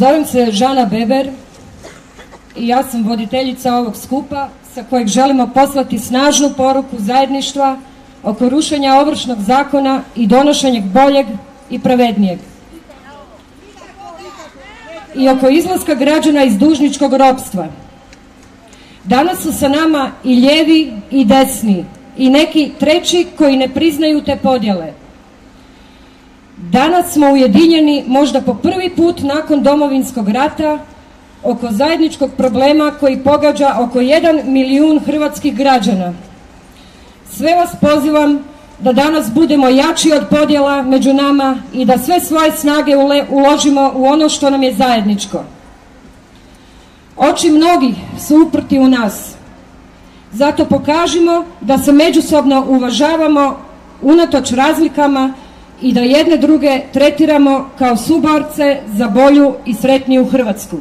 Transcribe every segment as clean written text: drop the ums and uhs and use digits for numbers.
Zovem se Žana Beber i ja sam voditeljica ovog skupa sa kojeg želimo poslati snažnu poruku zajedništva oko rušenja Ovršnog zakona i donošenja boljeg i pravednijeg. I oko izlaska građana iz dužničkog ropstva. Danas su sa nama i lijevi i desni i neki treći koji ne priznaju te podjele. Danas smo ujedinjeni možda po prvi put nakon Domovinskog rata oko zajedničkog problema koji pogađa oko 1 milijun hrvatskih građana. Sve vas pozivam da danas budemo jači od podjela među nama i da sve svoje snage uložimo u ono što nam je zajedničko. Oči mnogih su uprti u nas. Zato pokažimo da se međusobno uvažavamo unatoč razlikama i da jedne druge tretiramo kao suborce za bolju i sretniju Hrvatsku.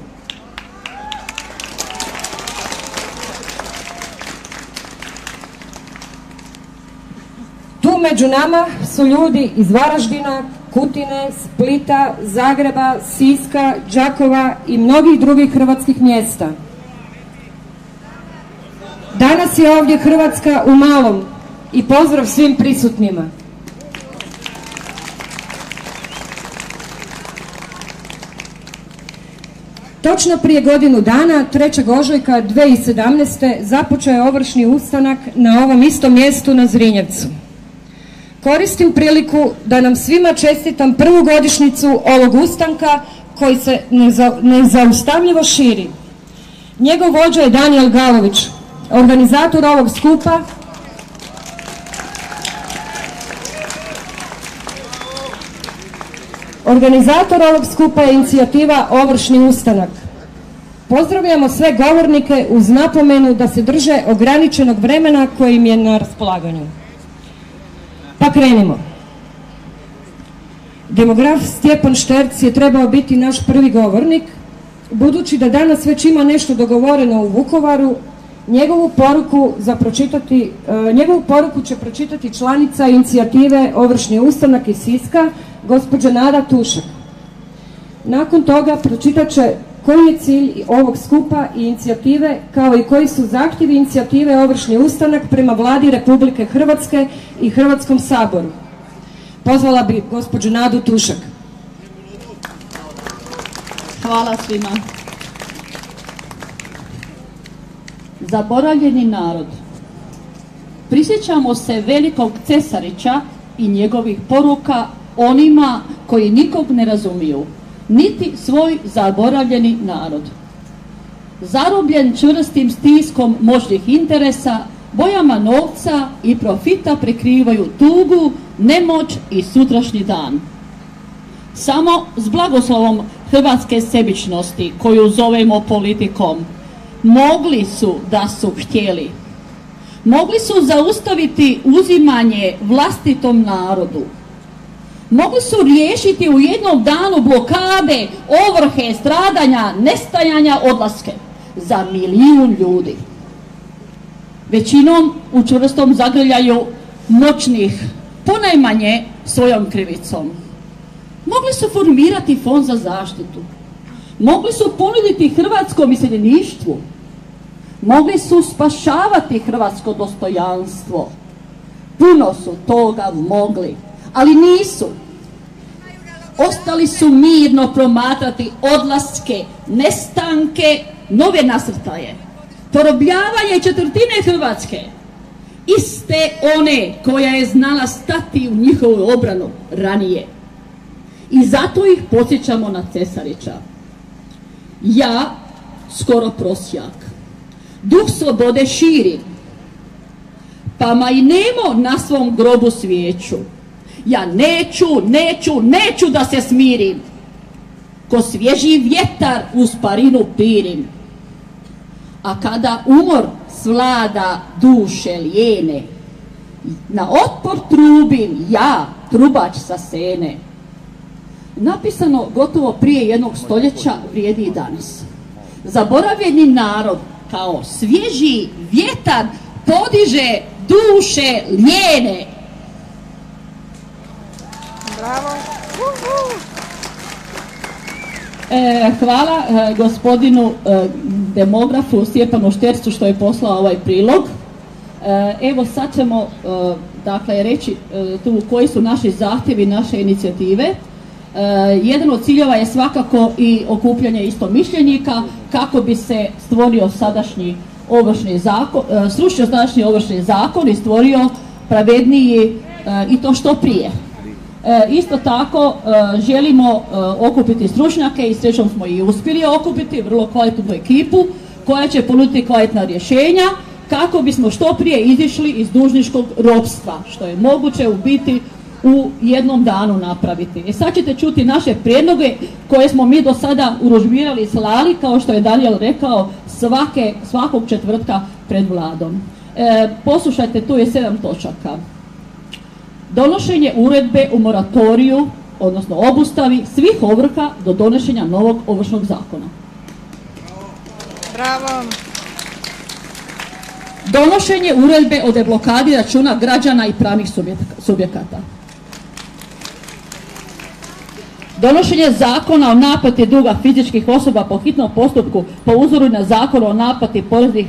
Tu među nama su ljudi iz Varaždina, Kutine, Splita, Zagreba, Siska, Đakova i mnogih drugih hrvatskih mjesta. Danas je ovdje Hrvatska u malom i pozdrav svim prisutnima. Točno prije godinu dana, 3. ožujka 2017. započeo je ovršni ustanak na ovom istom mjestu na Zrinjevcu. Koristim priliku da nam svima čestitam prvu godišnjicu ovog ustanka koji se nezaustavljivo širi. Njegov vođa je Danijel Galović, organizator ovog skupa. Organizator ovog skupa je inicijativa Ovršni ustanak. Pozdravljamo sve govornike uz napomenu da se drže ograničenog vremena koje im je na raspolaganju. Pa krenimo. Demograf Stjepan Šterc je trebao biti naš prvi govornik. Budući da danas već ima nešto dogovoreno u Vukovaru, njegovu poruku će pročitati članica inicijative Ovršni ustanak iz Siska, gospođa Nada Tušak. Nakon toga pročitat će koji je cilj ovog skupa i inicijative, kao i koji su zahtjevi inicijative Ovršni ustanak prema Vladi Republike Hrvatske i Hrvatskom saboru. Pozvala bi gospođu Nadu Tušak. Hvala svima. Zaboravljeni narod. Prisjećamo se velikog Cesarića i njegovih poruka onima koji nikog ne razumiju, niti svoj zaboravljeni narod. Zarobljen čvrstim stiskom moćnih interesa, bojama novca i profita prikrivaju tugu, nemoć i sutrašnji dan. Samo s blagoslovom hrvatske sebičnosti, koju zovemo politikom, mogli su da su htjeli. Mogli su zaustaviti uzimanje vlastitom narodu. Mogli su riješiti u jednom danu blokade, ovrhe, stradanja, nestajanja, odlaske za 1 milijun ljudi. Većinom u čvrstom zagrljaju moćnih, ponajmanje svojom krivicom. Mogli su formirati fond za zaštitu. Mogli su ponuditi hrvatskom iseljeništvu. Mogli su spašavati hrvatsko dostojanstvo. Puno su toga mogli, ali nisu. Ostali su mirno promatrati odlaske, nestanke, nove nasrtaje, porobljavanje četvrtine Hrvatske, iste one koja je znala stati u njihovu obranu ranije. I zato ih podsjećamo na Cesarića. Ja, skoro prosjak, duh slobode širim, pa ma i nemo na svom grobu svijeću. Ja neću da se smirim, ko svježi vjetar uz parinu pirim. A kada umor svlada duše lijene, na otpor trubim ja, trubač sa Sene. Napisano gotovo prije 1 stoljeća vrijedi i danas. Zaboravljeni narod kao svježi vjetar podiže duše lijene. Bravo. Hvala gospodinu demografu Stjepanu Štercu što je poslao ovaj prilog. Evo sad ćemo dakle reći tu koji su naši zahtjevi, naše inicijative. Jedan od ciljeva je svakako i okupljanje istomišljenika kako bi se stvorio sadašnji ovršni zakon, srušio sadašnji ovršni zakon i stvorio pravedniji i to što prije. Isto tako želimo okupiti stručnjake i srećom smo i uspjeli okupiti vrlo kvalitetnu ekipu koja će ponuditi kvalitetna rješenja kako bismo što prije izišli iz dužničkog ropstva, što je moguće u biti u jednom danu napraviti. Sad ćete čuti naše prijedloge koje smo mi do sada urudžbirali i slali, kao što je Daniel rekao, svakog četvrtka pred Vladom. Poslušajte, tu je 7 točaka. Donošenje uredbe u moratoriju, odnosno obustavi svih ovrha do donošenja novog ovršnog zakona. Bravo. Donošenje uredbe o deblokadi računa građana i pravnih subjekata. Donošenje zakona o naplati duga fizičkih osoba po hitnom postupku po uzoru na zakon o naplati poreznih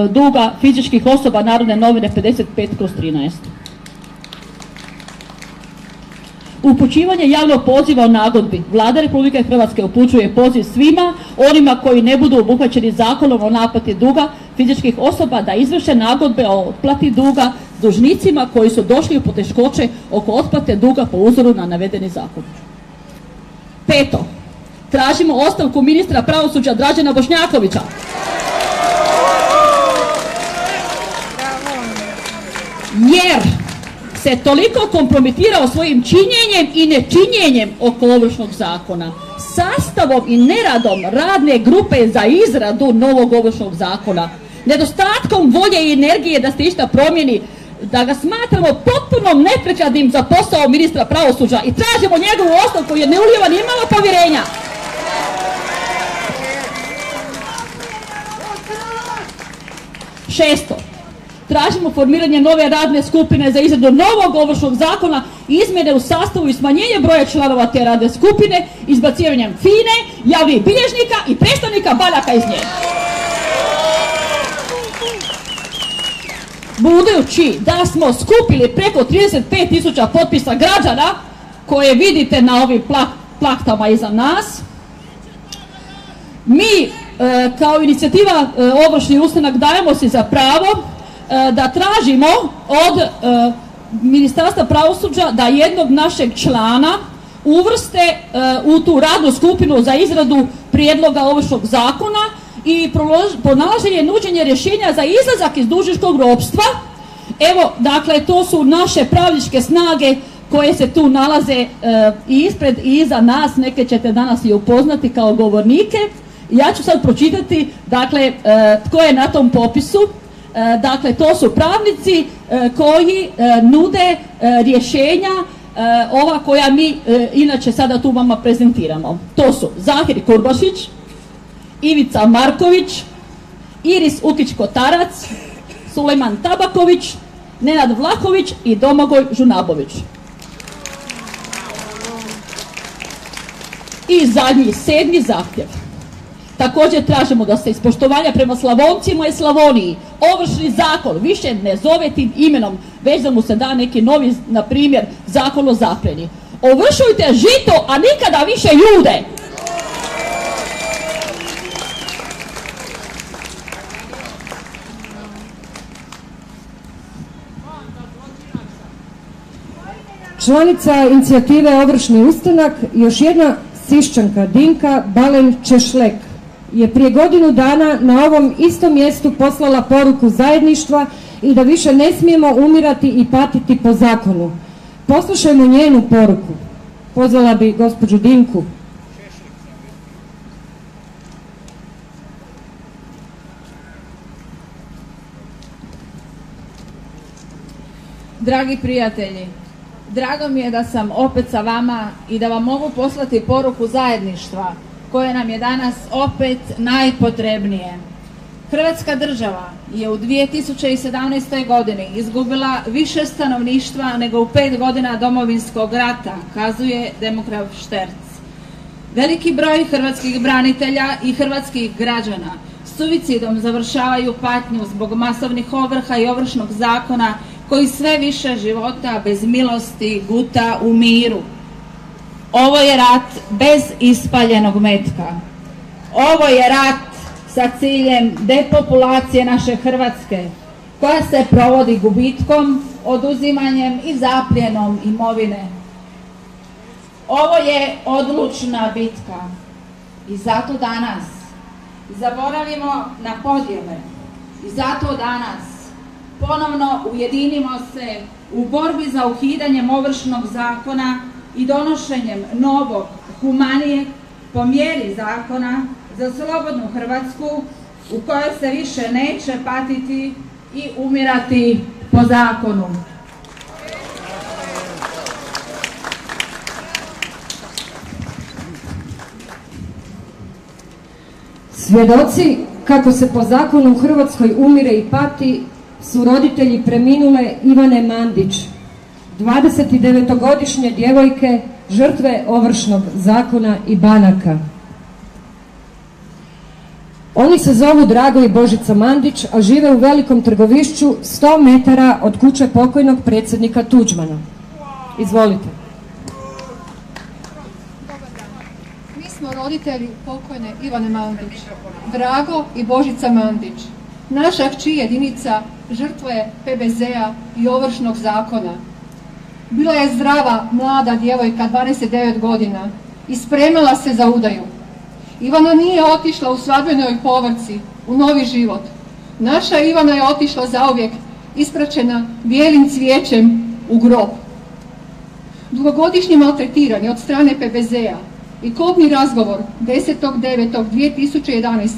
duga fizičkih osoba, Narodne novine 55/13. Upućivanje javnog poziva o nagodbi. Vlada Republike Hrvatske upućuje poziv svima onima koji ne budu obuhvaćeni zakonom o naplati duga fizičkih osoba da izvrše nagodbe o otplati duga dužnicima koji su došli u poteškoće oko otplate duga po uzoru na navedeni zakon. 5. Tražimo ostavku ministra pravosuđa Dražena Bošnjakovića. Jer se toliko kompromitirao svojim činjenjem i nečinjenjem oko ovršnog zakona, sastavom i neradom radne grupe za izradu novog ovršnog zakona, nedostatkom volje i energije da se išta promijeni, da ga smatramo potpuno neprikladnim za posao ministra pravosuđa i tražimo njegovu ostavku jer ne ulijeva ni malo povjerenja. 6. Tražimo formiranje nove radne skupine za izradu novog ovršnog zakona, izmjene u sastavu i smanjenje broja članova te radne skupine, izbacivanjem FINA-e, javnih bilježnika i predstavnika banaka iz nje. Budući da smo skupili preko 35.000 potpisa građana, koje vidite na ovim plaktama iza nas, mi kao inicijativa Ovršni ustanak dajemo si za pravo da tražimo od Ministarstva pravosuđa da jednog našeg člana uvrste u tu radnu skupinu za izradu prijedloga ovršnog zakona i pronalaženje, nuđenje rješenja za izlazak iz dužničkog ropstva. Evo, dakle, to su naše pravničke snage koje se tu nalaze i ispred i iza nas, neke ćete danas i upoznati kao govornike. Ja ću sad pročitati, dakle, tko je na tom popisu. Dakle, to su pravnici koji nude rješenja ova koja mi inače sada tu vama prezentiramo. To su Zahir Kurbašić, Ivica Marković, Iris Ukić-Kotarac, Sulejman Tabaković, Nenad Vlahović i Domagoj Žunabović. I zadnji, 7. zahtjev. Također tražimo da se iz poštovanja prema Slavoncima i Slavoniji ovršni zakon više ne zove tim imenom, već da mu se da neki novi, na primjer, zakon o zapljeni. Ovršujte žito, a nikada više ljude! Članica inicijative Ovršni ustanak, još jedna Siščanka Dinka Balen Češlek je prije godinu dana na ovom istom mjestu poslala poruku zajedništva i da više ne smijemo umirati i patiti po zakonu. Poslušajmo njenu poruku. Pozvala bi gospođu Dinku. Dragi prijatelji, drago mi je da sam opet sa vama i da vam mogu poslati poruku zajedništva koje nam je danas opet najpotrebnije. Hrvatska država je u 2017. godini izgubila više stanovništva nego u 5 godina Domovinskog rata, kazuje demograf Šterc. Veliki broj hrvatskih branitelja i hrvatskih građana suicidom završavaju patnju zbog masovnih ovrha i Ovršnog zakona koji sve više života bez milosti guta u miru. Ovo je rat bez ispaljenog metka. Ovo je rat sa ciljem depopulacije naše Hrvatske, koja se provodi gubitkom, oduzimanjem i zapljenom imovine. Ovo je odlučna bitka i zato danas zaboravimo na podjele i zato danas ponovno ujedinimo se u borbi za ukidanjem Ovršnog zakona i donošenjem novog, humanijeg, po mjeri zakona za slobodnu Hrvatsku u kojoj se više neće patiti i umirati po zakonu. Svjedoci kako se po zakonu u Hrvatskoj umire i pati su roditelji preminule Ivane Mandić, 29-godišnje djevojke, žrtve Ovršnog zakona i banaka. Oni se zovu Drago i Božica Mandić, a žive u Velikom Trgovišću, 100 metara od kuće pokojnog predsjednika Tuđmana. Izvolite. Mi smo roditelji pokojne Ivane Mandić, Drago i Božica Mandić. Naša kći jedinica žrtve PBZ-a i Ovršnog zakona. Bila je zdrava, mlada djevojka, 29 godina i spremala se za udaju. Ivana nije otišla u svadbenoj povorci, u novi život. Naša Ivana je otišla zauvijek, ispraćena bijelim cvijećem u grob. Dugogodišnje maltretiranje od strane PBZ-a i kobni razgovor 10.9.2011.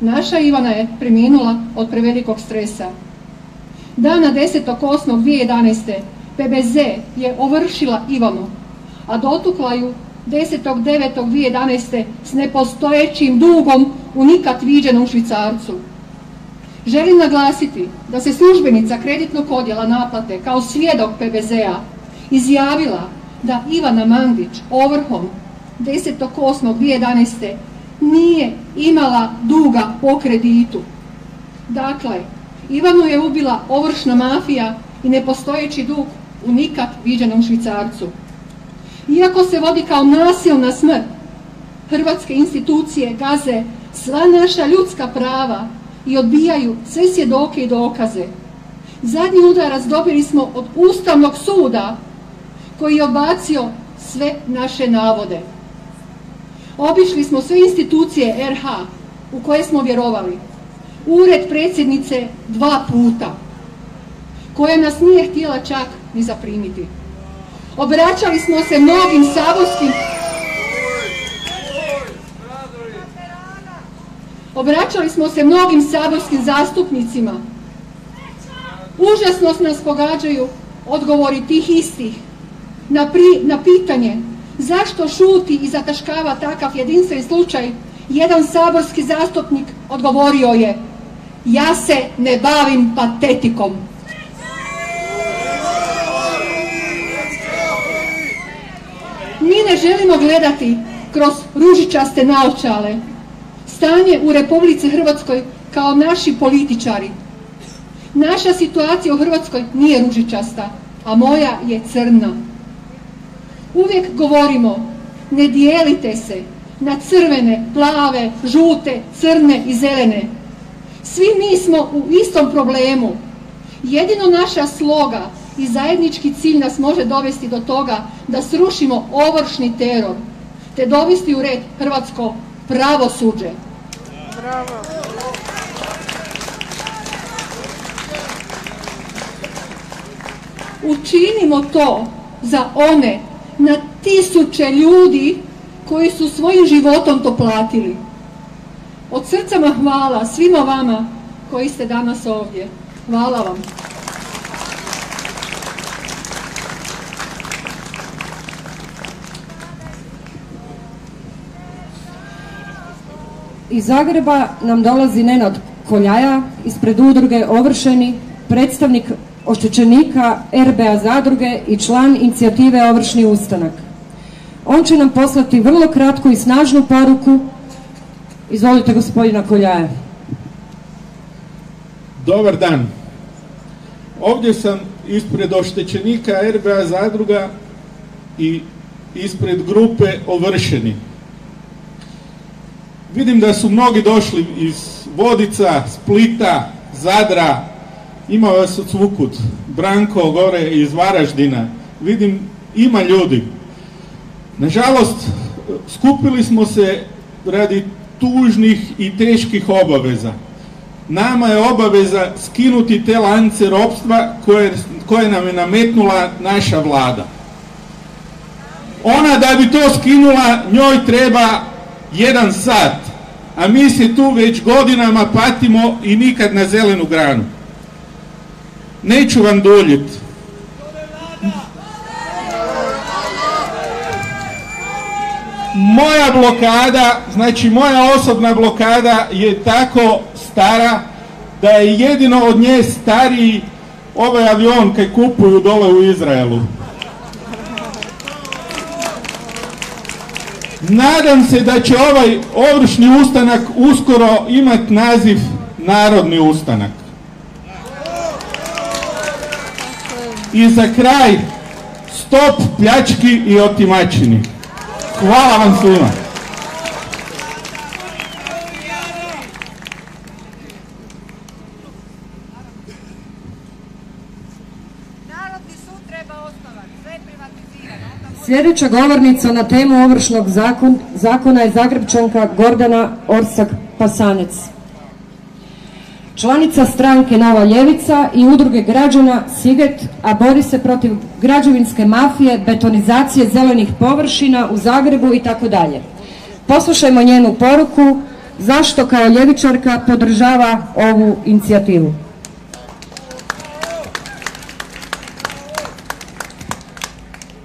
Naša Ivana je preminula od prevelikog stresa. Dana 10.8.2011. PBZ je ovršila Ivanu, a dotukla ju 10.9.2011. s nepostojećim dugom u nikad viđenom švicarcu. Želim naglasiti da se službenica kreditnog odjela naplate kao svjedok PBZ-a izjavila da Ivana Mandić ovrhom 10.8.2011. nije imala duga po kreditu. Dakle, Ivanu je ubila ovršna mafija i nepostojeći dug u nikad viđenom švicarcu. Iako se vodi kao nasilna smrt, hrvatske institucije gaze sva naša ljudska prava i odbijaju sve svjedoke i dokaze. Zadnji udarac dobili smo od Ustavnog suda koji je odbacio sve naše navode. Obišli smo sve institucije RH u koje smo vjerovali. Ured predsjednice 2 puta, koja nas nije htjela čak ni zaprimiti. Obraćali smo se mnogim saborskim zastupnicima. Užasno nas pogađaju odgovori tih istih na pitanje zašto šuti i zataškava takav jedinstven slučaj. Jedan saborski zastupnik odgovorio je: ja se ne bavim patetikom. Mi ne želimo gledati kroz ružičaste naočale stanje u Republici Hrvatskoj kao naši političari. Naša situacija u Hrvatskoj nije ružičasta, a moja je crna. Uvijek govorimo, ne dijelite se na crvene, plave, žute, crne i zelene. Svi mi smo u istom problemu. Jedino naša sloga i zajednički cilj nas može dovesti do toga da srušimo ovršni teror, te dovesti u red hrvatsko pravosuđe. Bravo. Učinimo to za one na tisuće ljudi koji su svojim životom to platili. Od srca vam hvala svima vama koji ste danas ovdje. Hvala vam. Iz Zagreba nam dolazi Nenad Koljaja ispred udruge Ovršeni, predstavnik oštećenika RBA zadruge i član inicijative Ovršni ustanak. On će nam poslati vrlo kratku i snažnu poruku. Izvolite, gospodina Koljaja. Dobar dan. Ovdje sam ispred oštećenika RBA zadruga i ispred grupe Ovršeni. Vidim da su mnogi došli iz Vodica, Splita, Zadra, ima vas od svukud, Branko gore iz Varaždina, vidim ima ljudi. Nažalost, skupili smo se radi tužnih i teških obaveza. Nama je obaveza skinuti te lance ropstva koje nam je nametnula naša vlada. Ona da bi to skinula, njoj treba 1 sat, a mi se tu već godinama patimo i nikad na zelenu granu. Neću vam duljiti. Moja blokada, znači moja osobna blokada je tako stara da je jedino od nje stariji ovaj avion kaj kupuju dole u Izraelu. Nadam se da će ovaj ovršni ustanak uskoro imati naziv Narodni ustanak. I za kraj, stop pljački i otimačini. Hvala vam svima. Sljedeća govornica na temu Ovršnog zakona je Zagrepčanka Gordana Orsak-Pasanec. Članica stranke Nova ljevica i udruge građana Siget, a bori se protiv građevinske mafije, betonizacije zelenih površina u Zagrebu itd. Poslušajmo njenu poruku zašto kao ljevičarka podržava ovu inicijativu.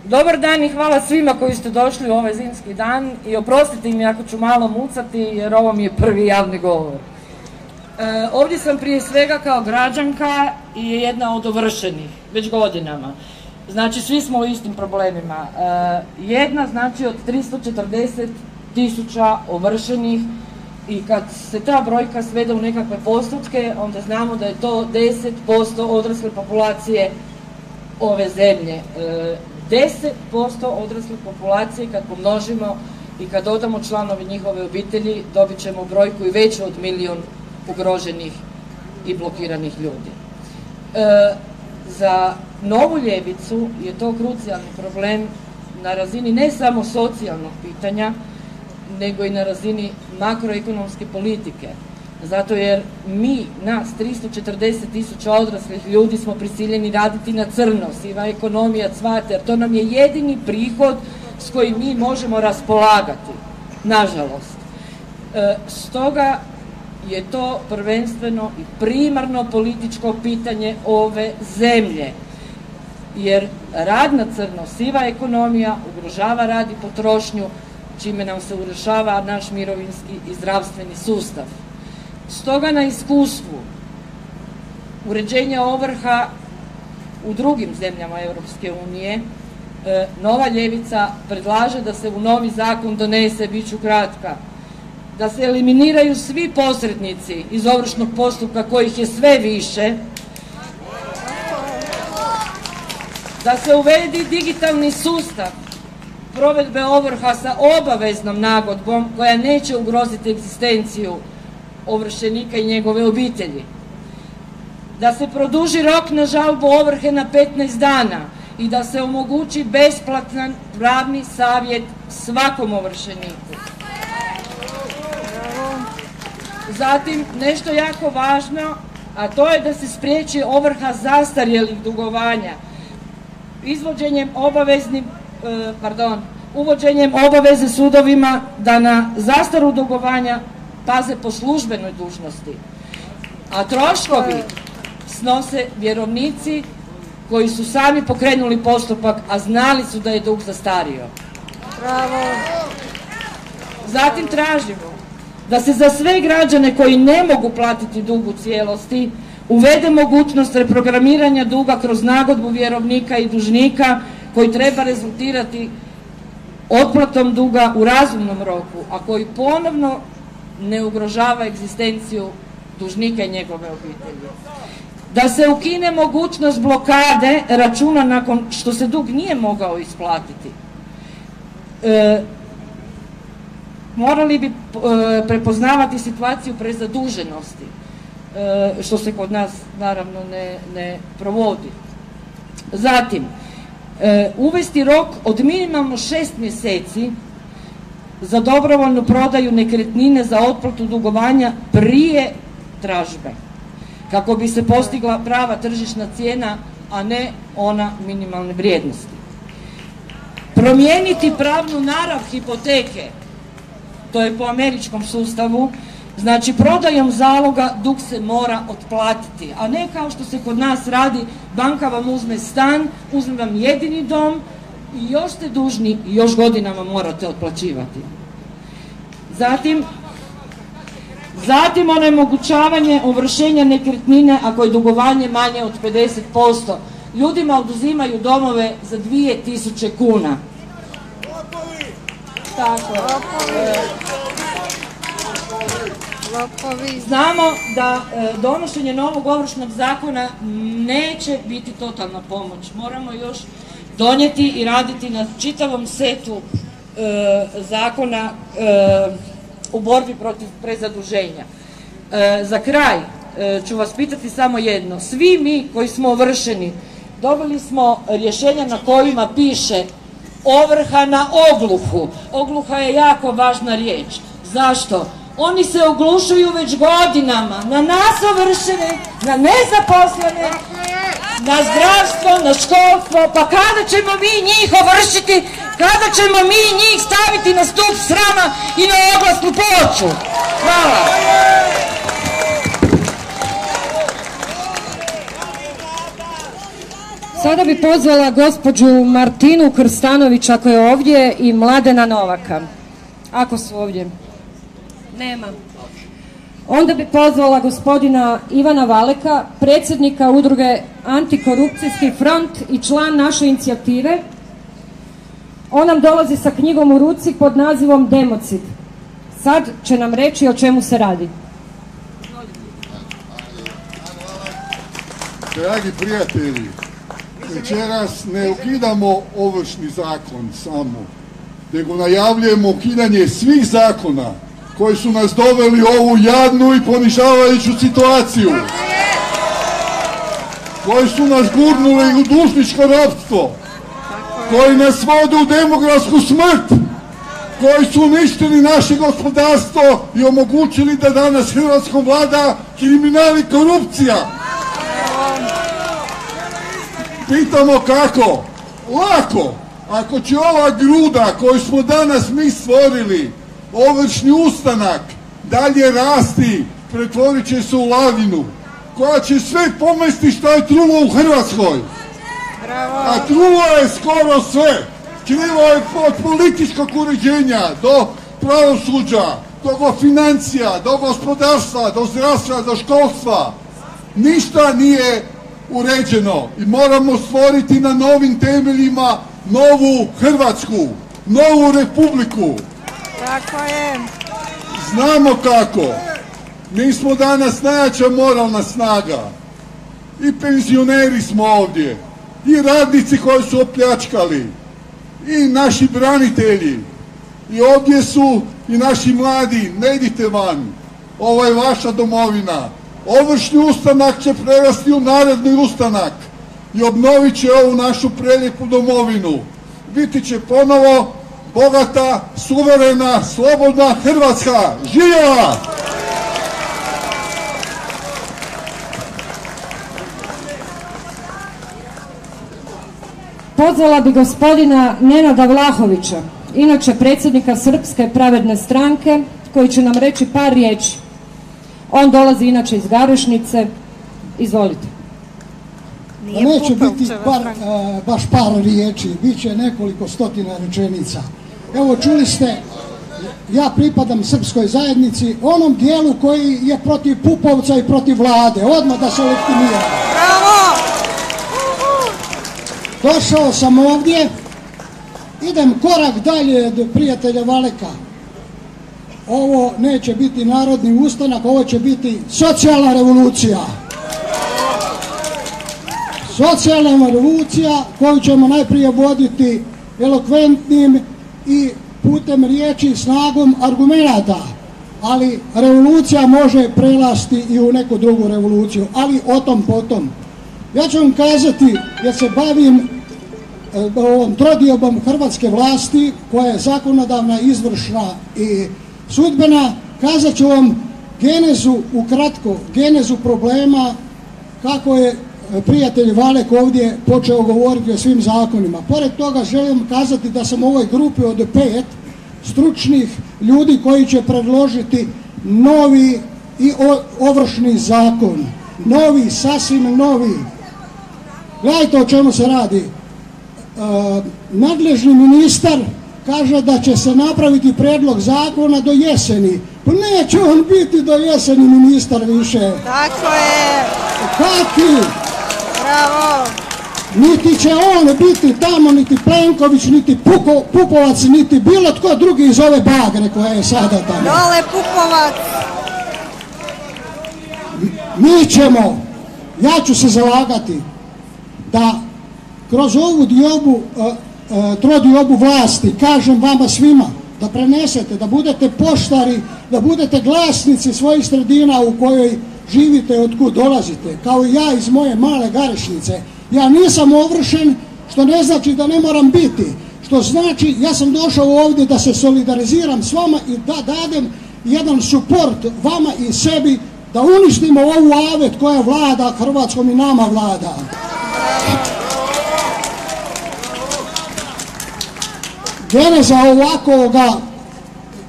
Dobar dan i hvala svima koji ste došli u ovaj zimski dan i oprostite mi ako ću malo mucati jer ovo mi je prvi javni govor. Ovdje sam prije svega kao građanka i jedna od ovršenih, već godinama. Znači svi smo u istim problemima. Jedna znači od 340.000 ovršenih i kad se ta brojka svede u nekakve postotke, onda znamo da je to 10% odrasle populacije ove zemlje. 10% odrasle populacije kad pomnožimo i kad dodamo članovi njihove obitelji, dobit ćemo brojku i veću od 1 milijun ugroženih i blokiranih ljudi. Za Novu ljevicu je to krucijalni problem na razini ne samo socijalnog pitanja, nego i na razini makroekonomske politike. Zato jer mi, nas 340.000 odraslih ljudi, smo prisiljeni raditi na crno, siva ekonomija cvate, jer to nam je jedini prihod s kojim mi možemo raspolagati, nažalost. Stoga je to prvenstveno i primarno političko pitanje ove zemlje, jer rad na crno, siva ekonomija ugrožava rad i potrošnju, čime nam se urušava naš mirovinski i zdravstveni sustav. Stoga na iskustvu uređenja ovrha u drugim zemljama Europske unije, Nova ljevica predlaže da se u novi zakon donese, bit ću kratka, da se eliminiraju svi posrednici iz ovršnog postupka kojih je sve više, da se uvedi digitalni sustav provedbe ovrha sa obaveznom nagodbom koja neće ugroziti egzistenciju ovršenika i njegove obitelji, da se produži rok na žalbu ovrhe na 15 dana i da se omogući besplatan pravni savjet svakom ovršeniku. Zatim, nešto jako važno, a to je da se spriječi ovrha zastarjelih dugovanja. Uvođenjem obaveze sudovima da na zastaru dugovanja paze po službenoj dužnosti, a troškovi snose vjerovnici koji su sami pokrenuli postupak, a znali su da je dug zastario. Zatim tražimo da se za sve građane koji ne mogu platiti dug u cijelosti uvede mogućnost reprogramiranja duga kroz nagodbu vjerovnika i dužnika koji treba rezultirati otplatom duga u razumnom roku, a koji ponovno ne ugrožava egzistenciju dužnika i njegove obitelji. Da se ukine mogućnost blokade računa nakon što se dug nije mogao isplatiti. Morali bi prepoznavati situaciju prezaduženosti, što se kod nas naravno ne provodi. Zatim, uvesti rok od minimalno 6 mjeseci za dobrovoljnu prodaju nekretnine za otplatu dugovanja prije dražbe, kako bi se postigla prava tržišna cijena, a ne ona minimalne vrijednosti. Promijeniti pravnu narav hipoteke, to je po američkom sustavu, znači prodajom zaloga dug se mora otplatiti, a ne kao što se kod nas radi, banka vam uzme stan, uzme vam jedini dom i još ste dužni i još godinama morate otplaćivati. Zatim onemogućavanje ovršenja nekretnine ako je dugovanje manje od 50%. Ljudima oduzimaju domove za 2000 kuna. Tako je. Znamo da donošenje novog ovršnog zakona neće biti totalna pomoć. Moramo još donijeti i raditi na čitavom setu zakona u borbi protiv prezaduženja. Za kraj ću vas pitati samo jedno. Svi mi koji smo ovršeni dobili smo rješenja na kojima piše ovrha na ogluhu. Ogluha je jako važna riječ. Zašto? Oni se oglušuju već godinama na nas ovršene, na nezaposlene, na zdravstvo, na školstvo. Pa kada ćemo mi njih ovršiti? Kada ćemo mi njih staviti na stup srama i na oglasnu ploču? Hvala. Sada bi pozvala gospođu Martinu Krstanović, ako je ovdje, i Mladena Novaka. Ako su ovdje. Nema. Onda bi pozvala gospodina Ivana Valeka, predsjednika udruge Antikorupcijski front i član naše inicijative. On nam dolazi sa knjigom u ruci pod nazivom Democid. Sad će nam reći o čemu se radi. Dragi prijatelji, večeras ne ukidamo ovršni zakon samo, nego najavljujemo ukidanje svih zakona koji su nas doveli u ovu jadnu i ponižavajuću situaciju, koji su nas gurnuli u dužničko ropstvo, koji nas vode u demografsku smrt, koji su uništili naše gospodarstvo i omogućili da danas Hrvatskom vlada kriminal i korupcija. Pitamo kako? Lako! Ako će ova gruda koju smo danas mi stvorili, ovršni ustanak, dalje rasti, pretvorit će se u lavinu, koja će sve pomesti što je trulo u Hrvatskoj. A trulo je skoro sve. Krivo je od političkog uređenja do pravosuđa, do financija, do gospodarstva, do zdravstva, do školstva. Ništa nije uređeno i moramo stvoriti na novim temeljima novu Hrvatsku, novu republiku. Tako je. Znamo kako. Mi smo danas najjača moralna snaga. I penzioneri smo ovdje, i radnici koji su opljačkali, i naši branitelji. I ovdje su i naši mladi. Ne idite van. Ovo je vaša domovina. Ovršni ustanak će prerasti u narodni ustanak i obnovit će ovu našu prelijepu domovinu. Biti će ponovo bogata, suverena, slobodna Hrvatska. Živjela! Pozvala bi gospodina Nenada Vlahovića, inače predsjednika Srpske pravedne stranke, koji će nam reći par riječi. On dolazi inače iz Garešnice. Izvolite. Neće biti baš par riječi, bit će nekoliko stotina rečenica. Evo, čuli ste, ja pripadam srpskoj zajednici, onom dijelu koji je protiv Pupovca i protiv vlade, odmah da se legitimira. Došao sam ovdje idem korak dalje od prijatelja Valeka. Ovo neće biti narodni ustanak, ovo će biti socijalna revolucija. Socijalna revolucija koju ćemo najprije voditi elokventnim i putem riječi, snagom argumenata. Ali revolucija može prelasti i u neku drugu revoluciju, ali o tom potom. Ja ću vam kazati, jer se bavim ovom trodiobom hrvatske vlasti, koja je zakonodavna, izvršna i sudbena, kazat ću vam genezu, ukratko, genezu problema kako je prijatelj Valek ovdje počeo govoriti o svim zakonima. Pored toga želim kazati da sam u ovoj grupi od 5 stručnih ljudi koji će predložiti novi i ovršni zakon. Novi, sasvim novi. Gledajte o čemu se radi. Nadležni ministar kaže da će se napraviti prijedlog zakona do jeseni. Pa neće on biti do jeseni ministar više. Tako je. Kaki? Bravo. Niti će on biti tamo, niti Plenković, niti Pupovac, niti bilo tko drugi iz ove bagre koja je sada tamo. Dole Pupovac. Mi ćemo, ja ću se zalagati da kroz ovu trodiobu vlasti, kažem vama svima, da prenesete, da budete poštari, da budete glasnici svojih sredina u kojoj živite, otkud dolazite. Kao i ja iz moje male Garešnice. Ja nisam ovršen, što ne znači da ne moram biti. Što znači, ja sam došao ovdje da se solidariziram s vama i da dadem jedan suport vama i sebi, da uništimo ovu avet koja vlada Hrvatskom i nama vlada. Geneza ovakvoga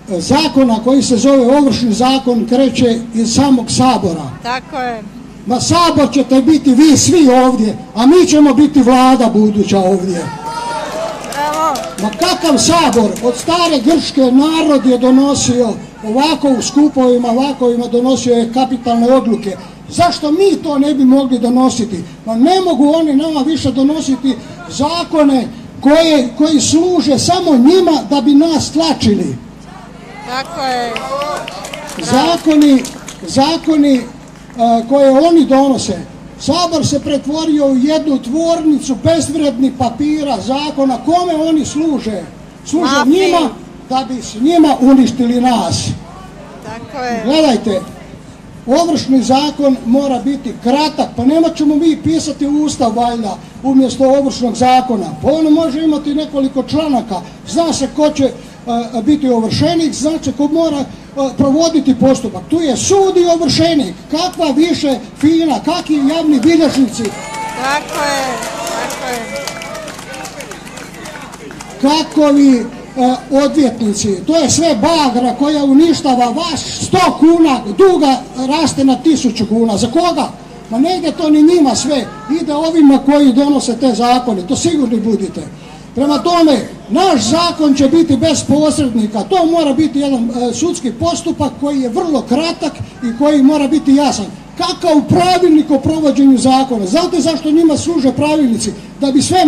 zakona koji se zove Ovršni zakon kreće iz samog Sabora. Tako je. Na Sabor ćete biti vi svi ovdje, a mi ćemo biti vlada buduća ovdje. Bravo. Ma kakav Sabor? Od stare Grčke narod je donosio ovako u skupovima, ovako donosio je kapitalne odluke. Zašto mi to ne bi mogli donositi? Ma ne mogu oni nama više donositi zakone koji služe samo njima da bi nas tlačili. Tako je. Zakoni koje oni donose. Sabor se pretvorio u jednu tvornicu bezvrednih papira, zakona. Kome oni služe? Služe njima da bi s njima uništili nas. Tako je. Gledajte, ovršni zakon mora biti kratak, pa nema ćemo mi pisati ustav valjda umjesto ovršnog zakona. Pa ono može imati nekoliko članaka, zna se ko će biti ovršenik, zna se ko mora provoditi postupak. Tu je sud i ovršenik, kakva više fina, kakvi javni bilježnici. Tako je, tako je. Kakovi odvjetnici, to je sve bagra koja uništava vas. 100 kuna duga raste na 1000 kuna. Za koga? Ma ne ide to ni njima sve, ide ovima koji donose te zakone, to sigurni budite. Prema tome, naš zakon će biti bez posrednika, to mora biti jedan sudski postupak koji je vrlo kratak i koji mora biti jasan. Kakav pravilnik o provođenju zakona? Znate zašto njima služe pravilnici? Da bi sve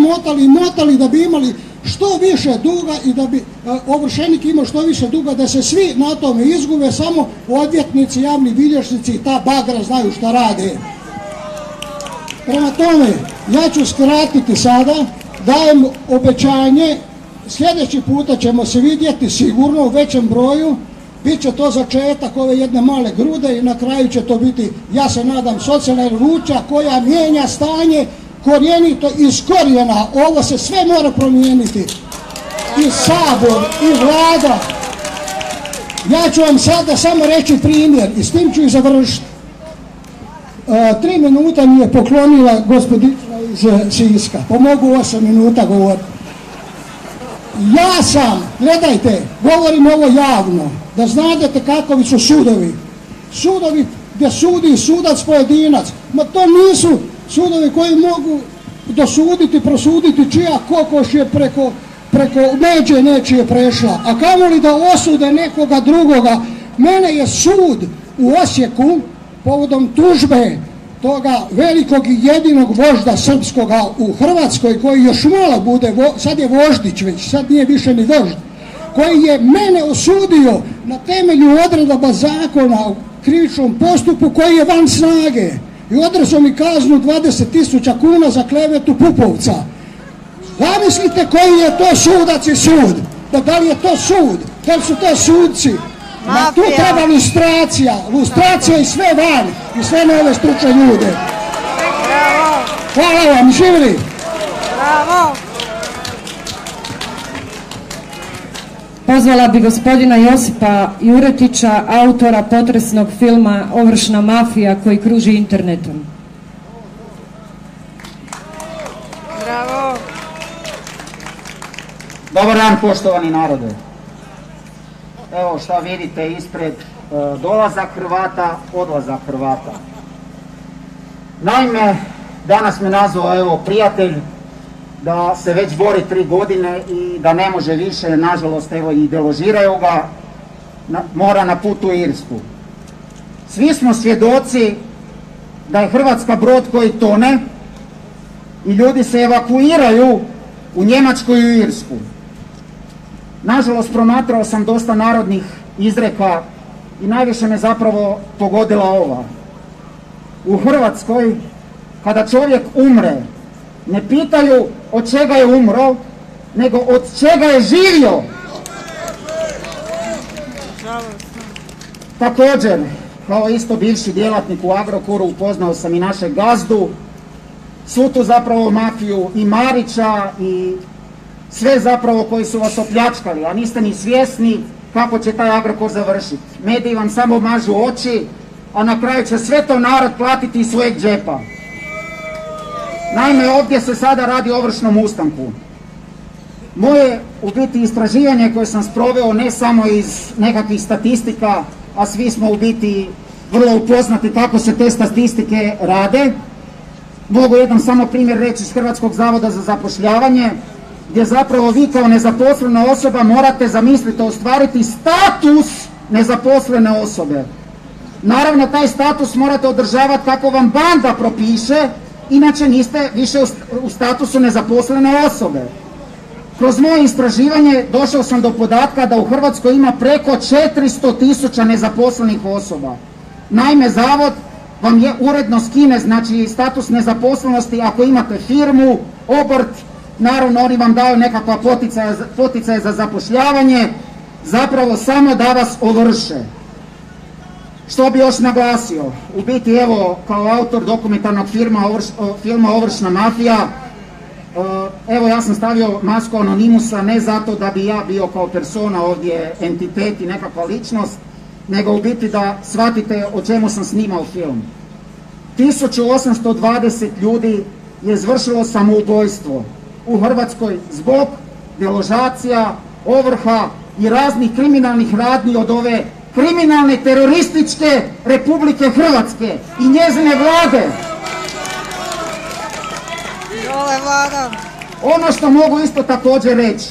motali, da bi imali što više duga i da bi ovršenik imao što više duga, da se svi na tome izgube, samo odvjetnici, javni bilježnici i ta bagra znaju šta rade. Prema tome, ja ću skratiti sada, dajem obećanje, sljedeći puta ćemo se vidjeti sigurno u većem broju, bit će to začetak ove jedne male grude i na kraju će to biti, ja se nadam, socijalna revolucija koja mijenja stanje korijenito iz korijena. Ovo se sve mora promijeniti. I Sabor, i Vlada. Ja ću vam sada samo reći primjer i s tim ću i završiti. 3 minuta mi je poklonila gospodična iz Siska. Pomogu 8 minuta govoriti. Ja sam, gledajte, govorim ovo javno, da znadete kakovi su sudovi. Sudovi gdje sudi sudac pojedinac. Ma to nisu sudovi koji mogu dosuditi, prosuditi čija kokoš je preko međe nečije prešla. A kamoli da osude nekoga drugoga. Mene je sud u Osijeku povodom tužbe toga velikog i jedinog vožda srpskoga u Hrvatskoj, koji još malo bude, sad je voždić već, sad nije više ni vožd, koji je mene osudio na temelju odredaba zakona o krivičnom postupku koji je van snage i odrezao mi kaznu 20.000 kuna za klevetu Pupovca. Zamislite koji je to sudac i sud, da li je to sud, da li su to sudci. Ma tu treba lustracija i sve van, i sve nove stručne ljude. Hvala vam, živjeli! Bravo! Pozvala bi gospodina Josipa Juretića, autora potresnog filma Ovršna mafija koji kruži internetom. Bravo! Dobar dan, poštovani narode. Evo šta vidite ispred, dolazak Hrvata, odlazak Hrvata. Naime, danas me nazvao evo prijatelj da se već bori 3 godine i da ne može više, nažalost evo i deložiraju ga, mora na put u Irsku. Svi smo svjedoci da je Hrvatska brod koji tone i ljudi se evakuiraju u Njemačku i u Irsku. Nažalost, promatrao sam dosta narodnih izreka i najviše me zapravo pogodila ova. U Hrvatskoj, kada čovjek umre, ne pitaju od čega je umro, nego od čega je živio. Također, kao isto bivši djelatnik u Agrokoru, upoznao sam i našeg gazdu, svu tu zapravo mafiju i Marića i sve zapravo koji su vas opljačkali, a niste ni svjesni kako će taj Agrokor završiti. Mediji vam samo mažu oči, a na kraju će sve to narod platiti iz svojeg džepa. Naime, ovdje se sada radi o ovršnom ustanku. Moje, u biti, istraživanje koje sam sproveo ne samo iz nekakvih statistika, a svi smo u biti vrlo upoznati kako se te statistike rade. Mogu jedan samo primjer reći iz Hrvatskog zavoda za zapošljavanje, gdje zapravo vi kao nezaposlena osoba morate, zamislite, ostvariti status nezaposlene osobe. Naravno, taj status morate održavati kako vam banda propiše, inače niste više u statusu nezaposlene osobe. Kroz moje istraživanje došao sam do podatka da u Hrvatskoj ima preko 400.000 nezaposlenih osoba. Naime, zavod vam je uredno skine, znači, status nezaposlenosti ako imate firmu, obrt, naravno oni vam daju nekakva poticaje za zapošljavanje, zapravo samo da vas ovrše. Što bi još naglasio? U biti, evo, kao autor dokumentarnog filma Ovršna mafija, evo ja sam stavio masku anonimusa ne zato da bi ja bio kao persona ovdje entitet i nekakva ličnost, nego u biti da shvatite o čemu sam snimao film. 1820 ljudi je izvršilo samoubojstvo u Hrvatskoj zbog deložacija, ovrha i raznih kriminalnih radnji od ove kriminalne terorističke Republike Hrvatske i njezine vlade. Ono što mogu isto također reći,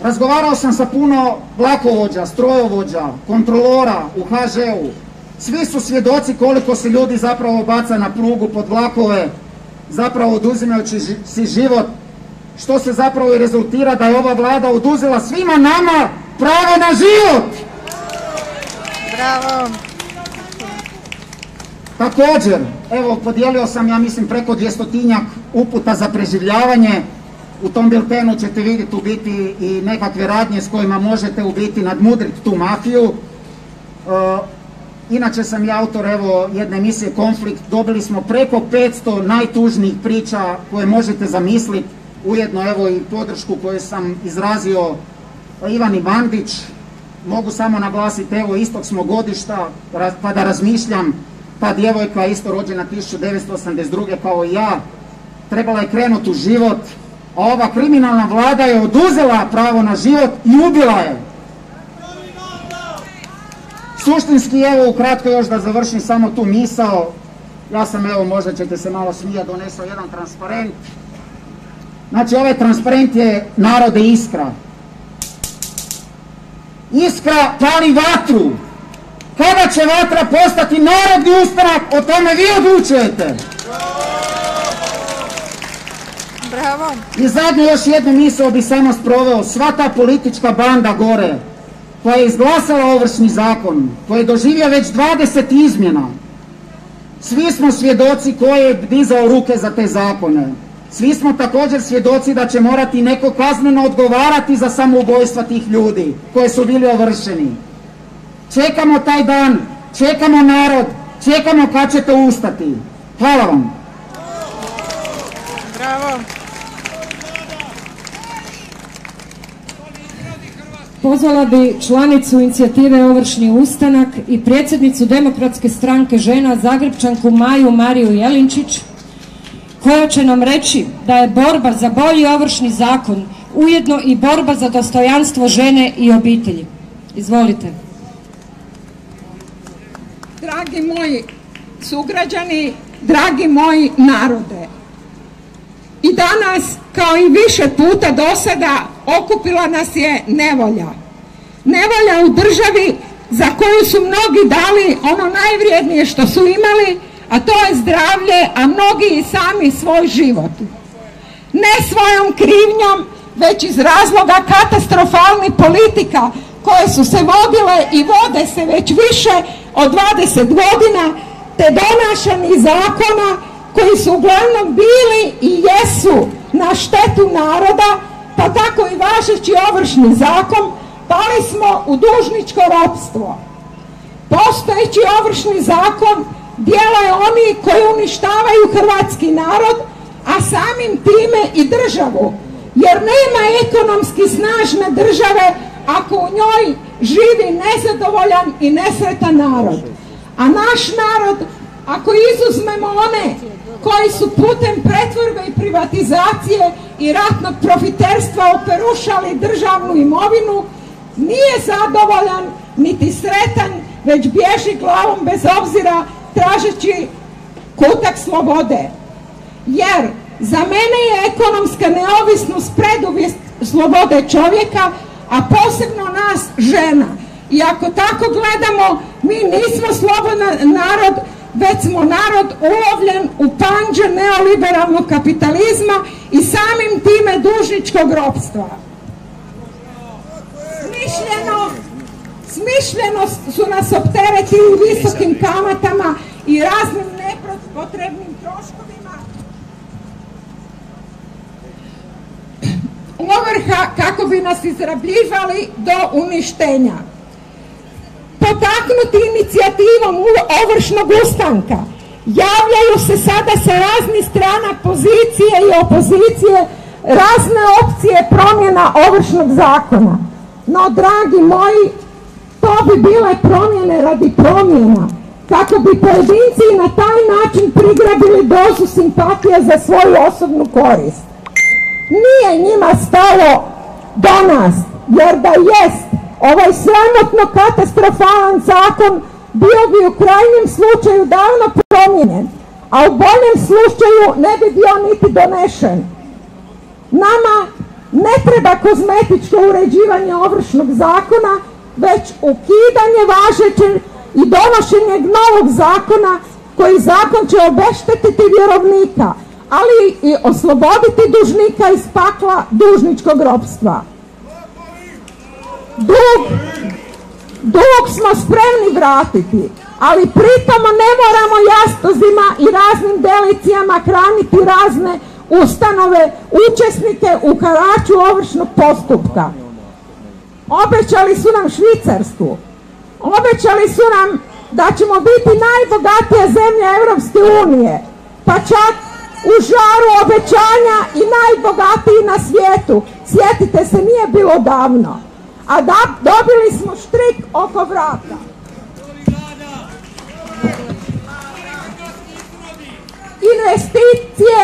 razgovarao sam sa puno vlakovođa, strojovođa, kontrolora u HŽ-u. Svi su svjedoci koliko se ljudi zapravo baca na prugu pod vlakove, zapravo oduzimajući si život, što se zapravo i rezultira da je ova vlada oduzela svima nama pravo na život. Bravo. Također, evo, podijelio sam, ja mislim, preko 200-tinjak uputa za preživljavanje. U tom biltenu ćete vidjeti u biti i nekakve radnje s kojima možete u biti nadmudriti tu mafiju. Inače sam i autor, evo, jedne emisije Konflikt. Dobili smo preko 500 najtužnijih priča koje možete zamisliti. Ujedno, evo, i podršku koju sam izrazio Ivani Bandić. Mogu samo naglasiti, evo, istog smo godišta, pa da razmišljam, ta djevojka isto rođena 1982. kao i ja, trebala je krenuti u život, a ova kriminalna vlada je oduzela pravo na život i ubila je. Suštinski, evo, ukratko još da završim samo tu misao, ja sam, evo, možda ćete se malo smijati, donesao jedan transparent. Znači, ovaj transparent je narode Iskra. Iskra pali vatru, Kada će Vatra postati narodni ustanak, o tome vi odlučujete. Bravo. I zadnje još jednu misao bi samo sproveo. Sva ta politička banda gore koja je izglasala Ovršni zakon, koji je doživio već 20 izmjena, svi smo svjedoci ko je dizao ruke za te zakone. Svi smo također svjedoci da će morati neko kazneno odgovarati za samoubojstva tih ljudi koji su bili ovršeni. Čekamo taj dan, čekamo narod, čekamo kad ćete ustati. Hvala vam. Bravo. Pozvala bi članicu inicijative Ovršni ustanak i predsjednicu Demokratske stranke žena Zagrepčanku Maju Mariju Jelinčić, koja će nam reći da je borba za bolji Ovršni zakon ujedno i borba za dostojanstvo žene i obitelji. Izvolite. Dragi moji sugrađani, dragi moji narode, i danas kao i više puta do sada okupila nas je nevolja. Nevolja u državi za koju su mnogi dali ono najvrijednije što su imali, a to je zdravlje, a mnogi i sami svoj život. Ne svojom krivnjom, već iz razloga katastrofalnih politika koje su se vodile i vode se već više od 20 godina, te donašanih zakona koji su uglavnom bili i jesu na štetu naroda, pa tako i važeći Ovršni zakon, pali smo u dužničko ropstvo. Postojeći Ovršni zakon djeluje oni koji uništavaju hrvatski narod, a samim time i državu, jer nema ekonomski snažne države ako u njoj živi nezadovoljan i nesretan narod. A naš narod, ako izuzmemo one koji su putem pretvorbe i privatizacije i ratnog profiterstva operušali državnu imovinu, nije zadovoljan niti sretan, već bježi glavom bez obzira tražeći kutak slobode. Jer za mene je ekonomska neovisnost preduvjet slobode čovjeka, a posebno nas žena. I ako tako gledamo, mi nismo slobodan narod, već smo narod ulovljen u panđe neoliberalnog kapitalizma i samim time dužničkog ropstva. Smišljeno su nas opteretili visokim kamatama i raznim nepotrebnim troškovima ovrha kako bi nas izrabljivali do uništenja. Potaknuti inicijativom Ovršnog ustanka javljaju se sada sa raznih strana pozicije i opozicije razne opcije promjena Ovršnog zakona. No, dragi moji, to bi bile promjene radi promjena, kako bi pojedinci na taj način prigrabili dozu simpatije za svoju osobnu korist. Nije njima stalo do nas, jer da jest, ovaj sramotno katastrofalan zakon bio bi u krajnjem slučaju davno promijenjen, a u boljem slučaju ne bi bio niti donešen. Nama ne treba kozmetičko uređivanje Ovršnog zakona, već ukidanje važećeg i donošenje novog zakona, koji zakon će obeštetiti vjerovnika, ali i osloboditi dužnika iz pakla dužničkog ropstva. Dug smo spremni vratiti, ali pritom ne moramo jastozima i raznim delicijama hraniti razne ustanove, učesnike u haraču ovršnog postupka. Obećali su nam Švicarsku, obećali su nam da ćemo biti najbogatija zemlja Europske unije, pa čak u žaru obećanja i najbogatiji na svijetu. Sjetite se, nije bilo davno. A dobili smo štrik oko vrata. Investicije,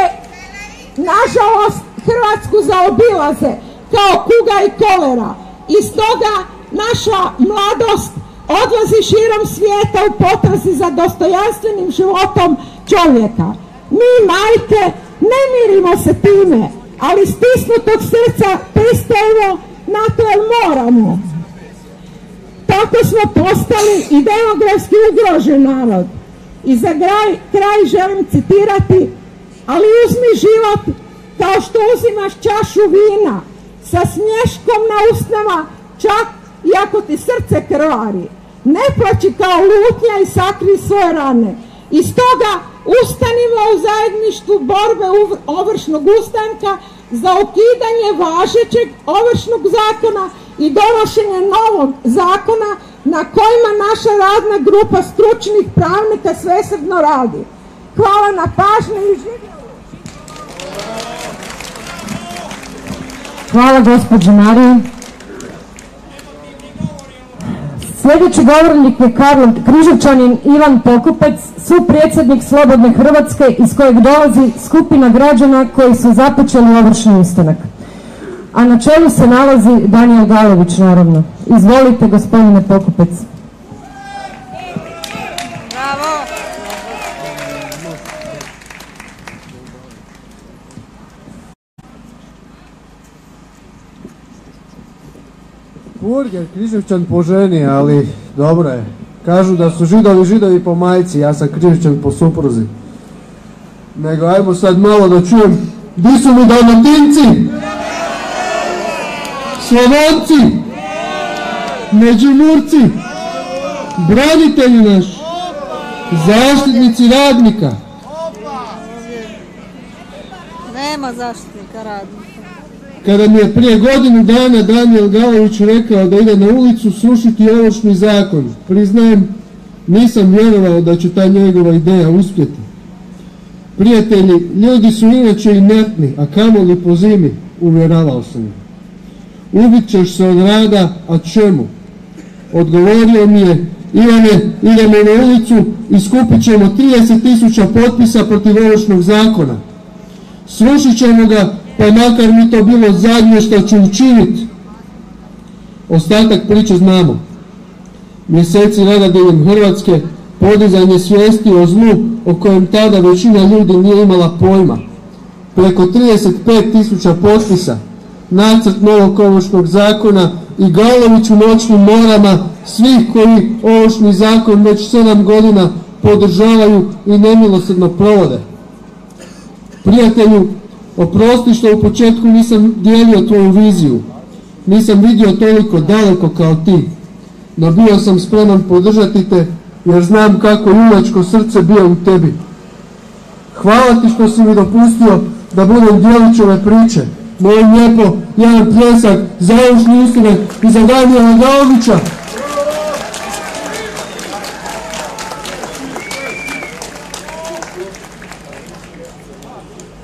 nažalost, Hrvatsku zaobilaze kao kuga i kolera. I stoga naša mladost odlazi širom svijeta u potrazi za dostojanstvenim životom čovjeka. Mi, majke, ne mirimo se time, ali stisnutog srca pristajemo na to jer moramo. tako smo postali i demografski ugrožen narod. I za kraj želim citirati: ali uzmi život kao što uzimaš čašu vina, sa smješkom na usnama, čak i ako ti srce krvari. Ne plači kao lutnja i sakri svoje rane. I stoga ustanimo u zajedništvu borbe ovršnog ustanka za ukidanje važećeg ovršnog zakona i donošenje novog zakona na kojima naša radna grupa stručnih pravnika svesrdno radi. Hvala na pažnji i živjeli! Hvala gospođi Mariji. Sljedeći govornik je Križevčanin Ivan Pokupec, supredsjednik Slobodne Hrvatske iz kojeg dolazi skupina građana koji su započeli ovršni ustanak. A na čelu se nalazi Danijel Galović, naravno. Izvolite, gospodine Pokupec. Bravo! Burger, Križevčan po ženi, ali dobro je. Kažu da su židovi po majci, ja sam Križevčan po supruzi. Nego ajmo sad malo da čujem, di su mi Dalmatinci? Slavonci? Međimurci? Branitelji naši? Zaštitnici radnika? Nema zaštitnika radnika. Kada mi je prije godinu dana Danijel Galović rekao da ide na ulicu srušiti ovršni zakon, priznajem, nisam vjerovao da će ta njegova ideja uspjeti. Prijatelji, ljudi su inače inertni, a kamoli po zimi, uvjeravao sam ih. Ubit ćeš se od rada, a čemu? Odgovorio mi je: Ivane, idemo na ulicu i skupit ćemo 30.000 potpisa protiv ovršnog zakona. Srušit ćemo ga, pa makar mi to bilo zadnje što ću učiniti. Ostatak priče znamo. Mjeseci rada diljem Hrvatske, podizanje svijesti o zlu o kojem tada većina ljudi nije imala pojma. Preko 35.000 potpisa, nacrt novog ovršnog zakona i Galović u noćnim morama svih koji ovršni zakon već 7 godina podržavaju i nemilosrdno provode. Prijatelju, oprosti što u početku nisam dijelio tvoju viziju. Nisam vidio toliko daleko kao ti. No bio sam spreman podržati te jer znam kako junačko srce bio u tebi. Hvala ti što si mi dopustio da budem djelić ove priče. Molim lijepo jedan pljesak za ovršni ustanak i za Danijela Galovića.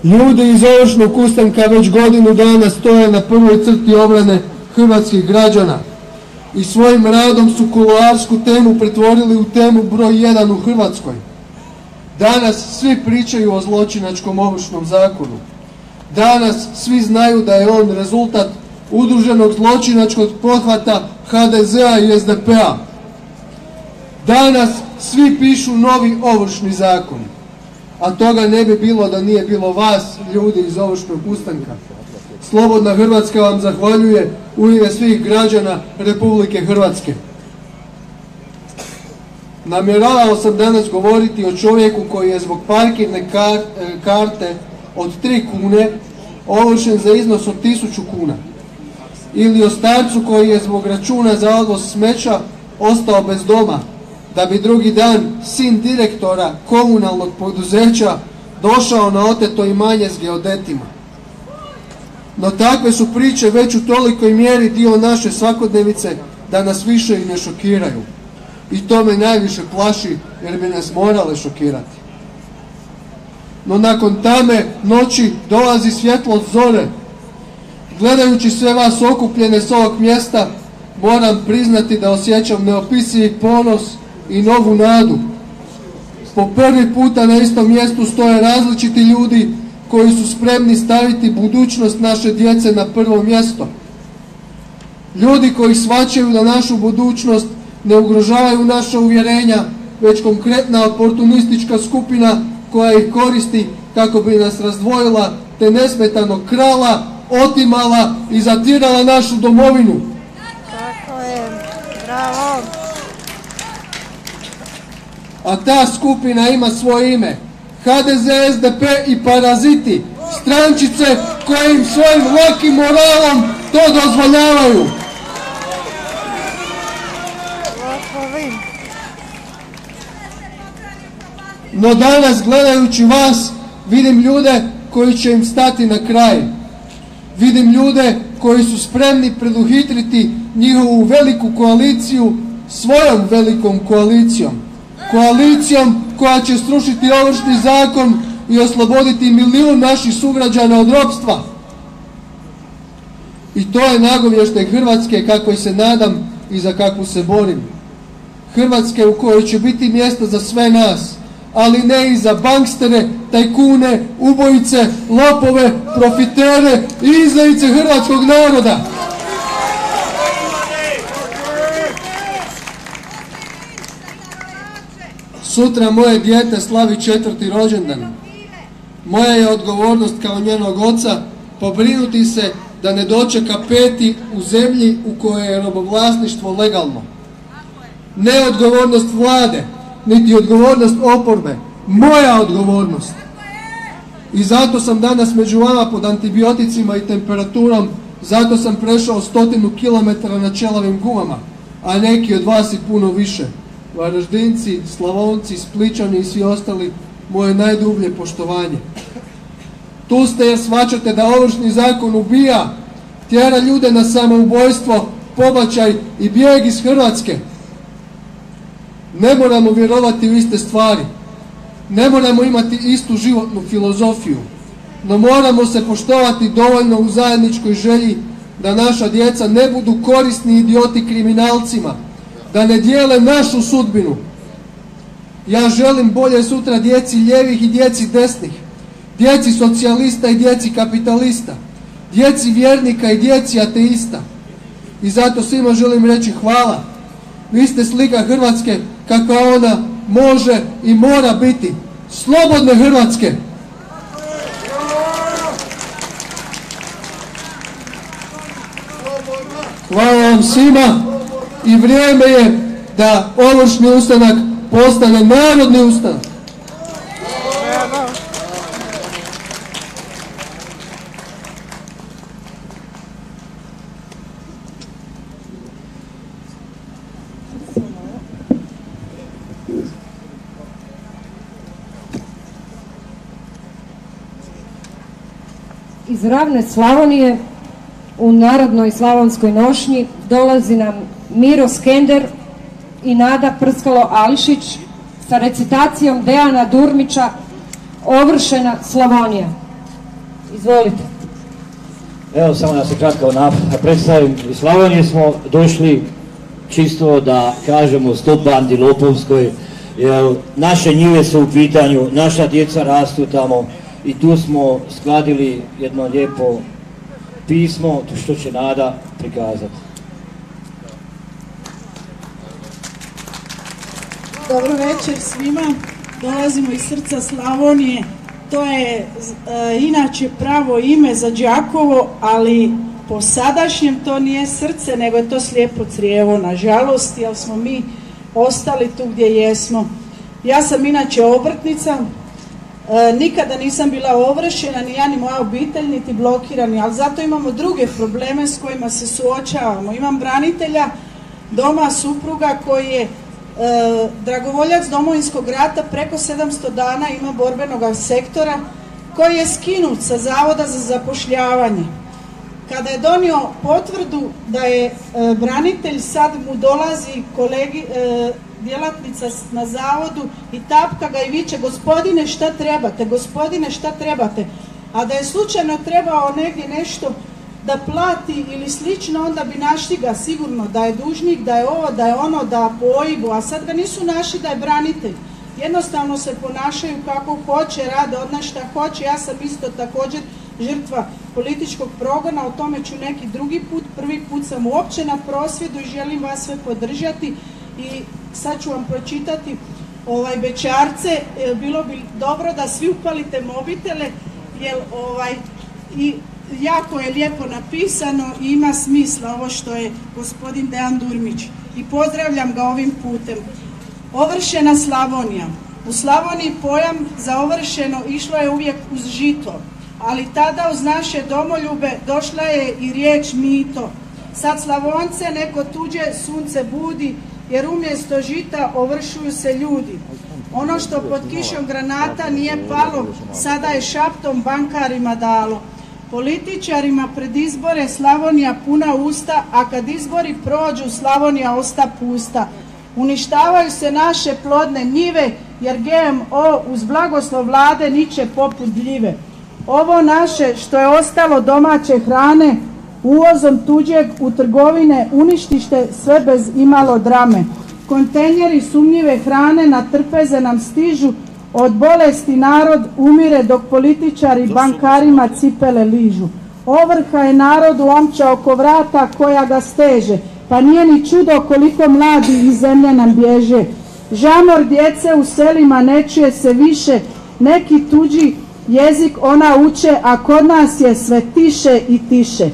Ljudi iz ovršnog ustanka već godinu dana stoje na prvoj crti obrane hrvatskih građana i svojim radom su kuloarsku temu pretvorili u temu broj 1 u Hrvatskoj. Danas svi pričaju o zločinačkom ovršnom zakonu. Danas svi znaju da je on rezultat udruženog zločinačkog pothvata HDZ-a i SDP-a. Danas svi pišu novi ovršni zakon. A toga ne bi bilo da nije bilo vas, ljudi iz ovršnog ustanka. Slobodna Hrvatska vam zahvaljuje u ime svih građana Republike Hrvatske. Namjeravao sam danas govoriti o čovjeku koji je zbog parkirne karte od 3 kune ovršen za iznos od 1000 kuna. Ili o starcu koji je zbog računa za odvoz smeća ostao bez doma, da bi drugi dan sin direktora komunalnog poduzeća došao na oteto imanje s geodetima. No takve su priče već u tolikoj mjeri dio naše svakodnevice da nas više i ne šokiraju. I to me najviše plaši jer bi nas morale šokirati. No nakon tame noći dolazi svjetlost zore. Gledajući sve vas okupljene s ovog mjesta, moram priznati da osjećam neopisivi ponos i novu nadu. Po prvi puta na istom mjestu stoje različiti ljudi koji su spremni staviti budućnost naše djece na prvo mjesto. Ljudi koji shvaćaju da našu budućnost ne ugrožavaju naša uvjerenja, već konkretna oportunistička skupina koja ih koristi kako bi nas razdvojila te nesmetano krala, otimala i zatirala našu domovinu. Tako je, bravo. a ta skupina ima svoje ime. HDZ, SDP i paraziti, strančice koje im svojim lokim moralom to dozvoljavaju. No danas gledajući vas vidim ljude koji će im stati na kraj. Vidim ljude koji su spremni preduhitriti njihovu veliku koaliciju svojom velikom koalicijom. Koalicijom koja će srušiti Ovršni zakon i osloboditi milijun naših sugrađana od ropstva. I to je nagovještaj Hrvatske kakvoj se nadam i za kakvu se borim. Hrvatske u kojoj će biti mjesta za sve nas, ali ne i za bankster, tajkune, ubojice, lopove, profitere i izdajice hrvatskog naroda. Sutra moje dijete slavi 4. rođendan. Moja je odgovornost kao njenog oca pobrinuti se da ne dočeka 5. u zemlji u kojoj je robovlasništvo legalno. Ne odgovornost vlade, niti odgovornost oporbe, moja odgovornost. I zato sam danas među vama pod antibioticima i temperaturom, zato sam prešao 100 km na ćelavim gumama, a neki od vas i puno više. Varaždinci, Slavonci, Spličani i svi ostali, moje najdublje poštovanje. Tu ste jer shvaćate da Ovršni zakon ubija, tjera ljude na samoubojstvo, pobačaj i bijeg iz Hrvatske. Ne moramo vjerovati u iste stvari, ne moramo imati istu životnu filozofiju, no moramo se poštovati dovoljno u zajedničkoj želji da naša djeca ne budu korisni idioti kriminalcima, da ne dijele našu sudbinu. Ja želim bolje sutra djeci ljevih i djeci desnih, djeci socijalista i djeci kapitalista, djeci vjernika i djeci ateista. I zato svima želim reći hvala. Vi ste slika Hrvatske kakva ona može i mora biti. Slobodne Hrvatske. Hvala vam svima i vrijeme je da Ovršni ustanak postane narodni ustanak. Iz ravne Slavonije u narodnoj slavonskoj nošnji dolazi nam Miro Skender i Nada Prskalo-Ališić sa recitacijom Dejana Durmića Ovršena Slavonija. Izvolite. Evo samo da se kratko predstavim. Iz Slavonije smo došli čisto da kažemo stop bandi lopovskoj, jer naše njive su u pitanju, naša djeca rastu tamo i tu smo skladili jedno lijepo pismo što će Nada prikazati. Dobro večer svima, dolazimo iz srca Slavonije, to je inače pravo ime za Đakovo, ali po sadašnjem to nije srce, nego je to slijepo crijevo, nažalost, jer smo mi ostali tu gdje jesmo. Ja sam inače obrtnica, nikada nisam bila ovršena, ni ja ni moja obitelj, niti blokirani, ali zato imamo druge probleme s kojima se suočavamo. Imam branitelja, doma supruga koji je dragovoljac Domovinskog rata, preko 700 dana ima borbenog sektora, koji je skinut sa Zavoda za zapošljavanje. Kada je donio potvrdu da je branitelj, sad mu dolazi djelatnica na zavodu i tapka ga i viče: gospodine šta trebate, gospodine šta trebate. A da je slučajno trebao negdje nešto da plati ili slično, onda bi našli ga sigurno da je dužnik, da je ovo, da je ono, da po OIB-u, a sad ga nisu našli da je branitelj. Jednostavno se ponašaju kako hoće, rade od nas šta hoće. Ja sam isto također žrtva političkog progona, o tome ću neki drugi put. Prvi put sam uopće na prosvjedu i želim vas sve podržati. I sad ću vam pročitati bećarce. Bilo bi dobro da svi upalite mobitele, jer i jako je lijepo napisano i ima smisla ovo što je gospodin Dejan Durmić. I pozdravljam ga ovim putem. Ovršena Slavonija. U Slavoniji pojam za ovršeno išlo je uvijek uz žito, ali tada uz naše domoljube došla je i riječ mito. Sad Slavonce neko tuđe sunce budi, jer umjesto žita ovršuju se ljudi. Ono što pod kišom granata nije palo, sada je šaptom bankarima dalo. Političarima pred izbore Slavonija puna usta, a kad izbori prođu Slavonija osta pusta. Uništavaju se naše plodne njive, jer GMO uz blagoslov vlade niče poput gljive. Ovo naše što je ostalo domaće hrane, uvozom tuđeg u trgovine uništište sve bez imalo drame. Kontejneri sumnjive hrane na trpeze nam stižu, od bolesti narod umire dok političari bankarima cipele ližu. Ovrha je narodu omča oko vrata koja ga steže, pa nije ni čudo koliko mladi iz zemlje nam bježe. Žamor djece u selima ne čuje se više, neki tuđi jezik ona uče, a kod nas je sve tiše i tiše.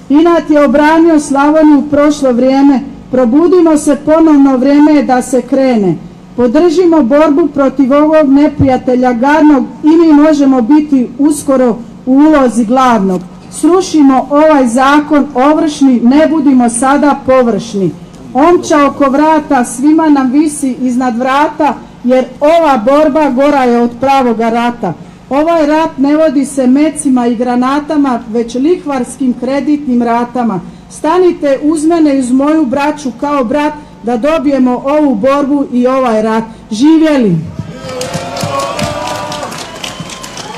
Inat je obranio Slavoniju prošlo vrijeme, probudimo se ponovno, vrijeme je da se krene. Podržimo borbu protiv ovog neprijatelja gadnog i mi možemo biti uskoro u ulozi glavnog. Srušimo ovaj zakon ovršni, ne budimo sada površni. Omča oko vrata svima nam visi iznad vrata, jer ova borba gora je od pravoga rata. Ovaj rat ne vodi se mecima i granatama, već lihvarskim kreditnim ratama. Stanite uz mene i uz moju braću kao brat, da dobijemo ovu borbu i ovaj rat. Živjeli!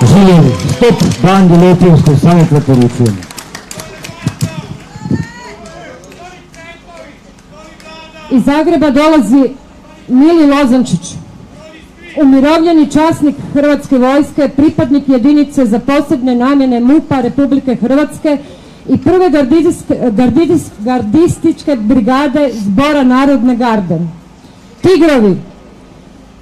Živjeli! Stop bandi lopovskoj, samo preporučujemo. Iz Zagreba dolazi Mili Lozančić, umirovljeni časnik Hrvatske vojske, pripadnik jedinice za posebne namjene MUP-a Republike Hrvatske i prve gardističke brigade Zbora narodne garde. Tigrovi,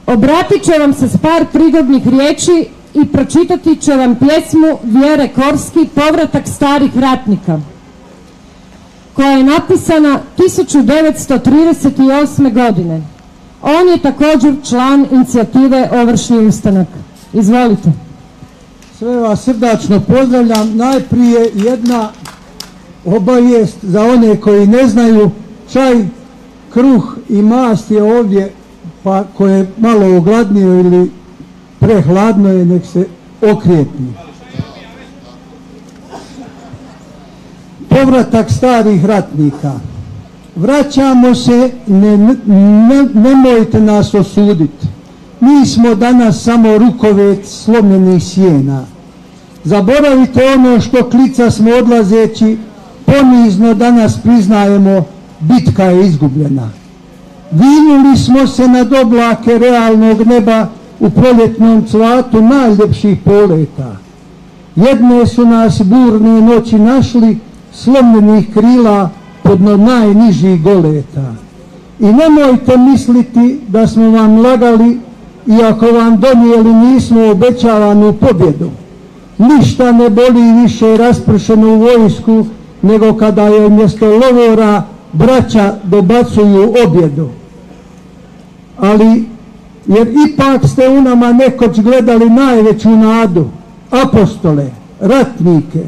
obratit će vam se s par prigodnih riječi i pročitati će vam pjesmu Vjere Korski Povratak starih ratnika, koja je napisana 1938. godine. On je također član inicijative Ovršni ustanak. Izvolite. Sve vas srdačno pozdravljam. Najprije jedna obavijest za one koji ne znaju. Čaj, kruh i mast je ovdje, pa ko je malo ogladnio ili prehladno je, nek se okrijepni. Povratak starih ratnika. Vraćamo se, nemojte nas osuditi. Mi smo danas samo rukovec slomljenih sjena. Zaboravite ono što klica smo odlazeći, ponizno danas priznajemo, bitka je izgubljena. Vinuli smo se nad oblake realnog neba u proljetnom cvatu najljepših poleta. Jedne su nas burne noći našli, slomljenih krila podno najnižih goleta. I nemojte misliti da smo vam lagali, iako vam donijeli nismo obećavanu pobjedu. Ništa ne boli više raspršenu vojsku, nego kada je umjesto lovora braća dobacuju objedu. Ali, jer ipak ste u nama nekoć gledali najveću nadu, apostole, ratnike,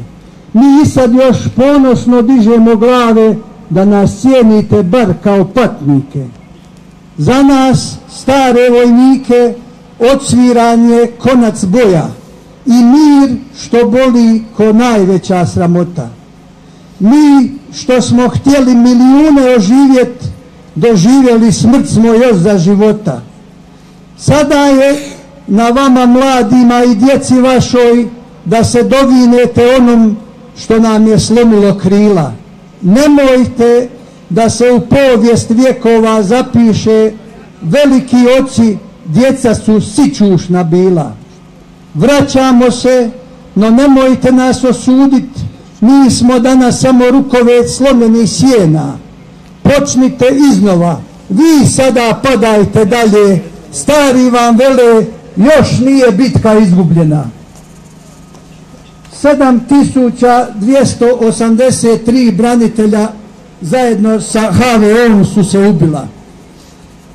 mi i sad još ponosno dižemo glave da nas cijenite bar kao patnike. Za nas, stare vojnike, odsviranje konac boja i mir što boli ko najveća sramota. Mi što smo htjeli milijune oživjet, doživjeli smrt smo još za života. Sada je na vama mladima i djeci vašoj da se dovinete onom što nam je slomilo krila. Nemojte da se u povijest vjekova zapiše veliki oci, djeca su sićušna bila. Vraćamo se, no nemojte nas osuditi, mi smo danas samo rukovec slomljenih sjena. Počnite iznova, vi sada padajte dalje, stari vam vele, još nije bitka izgubljena. 7283 branitelja zajedno sa HVO-om su se ubila.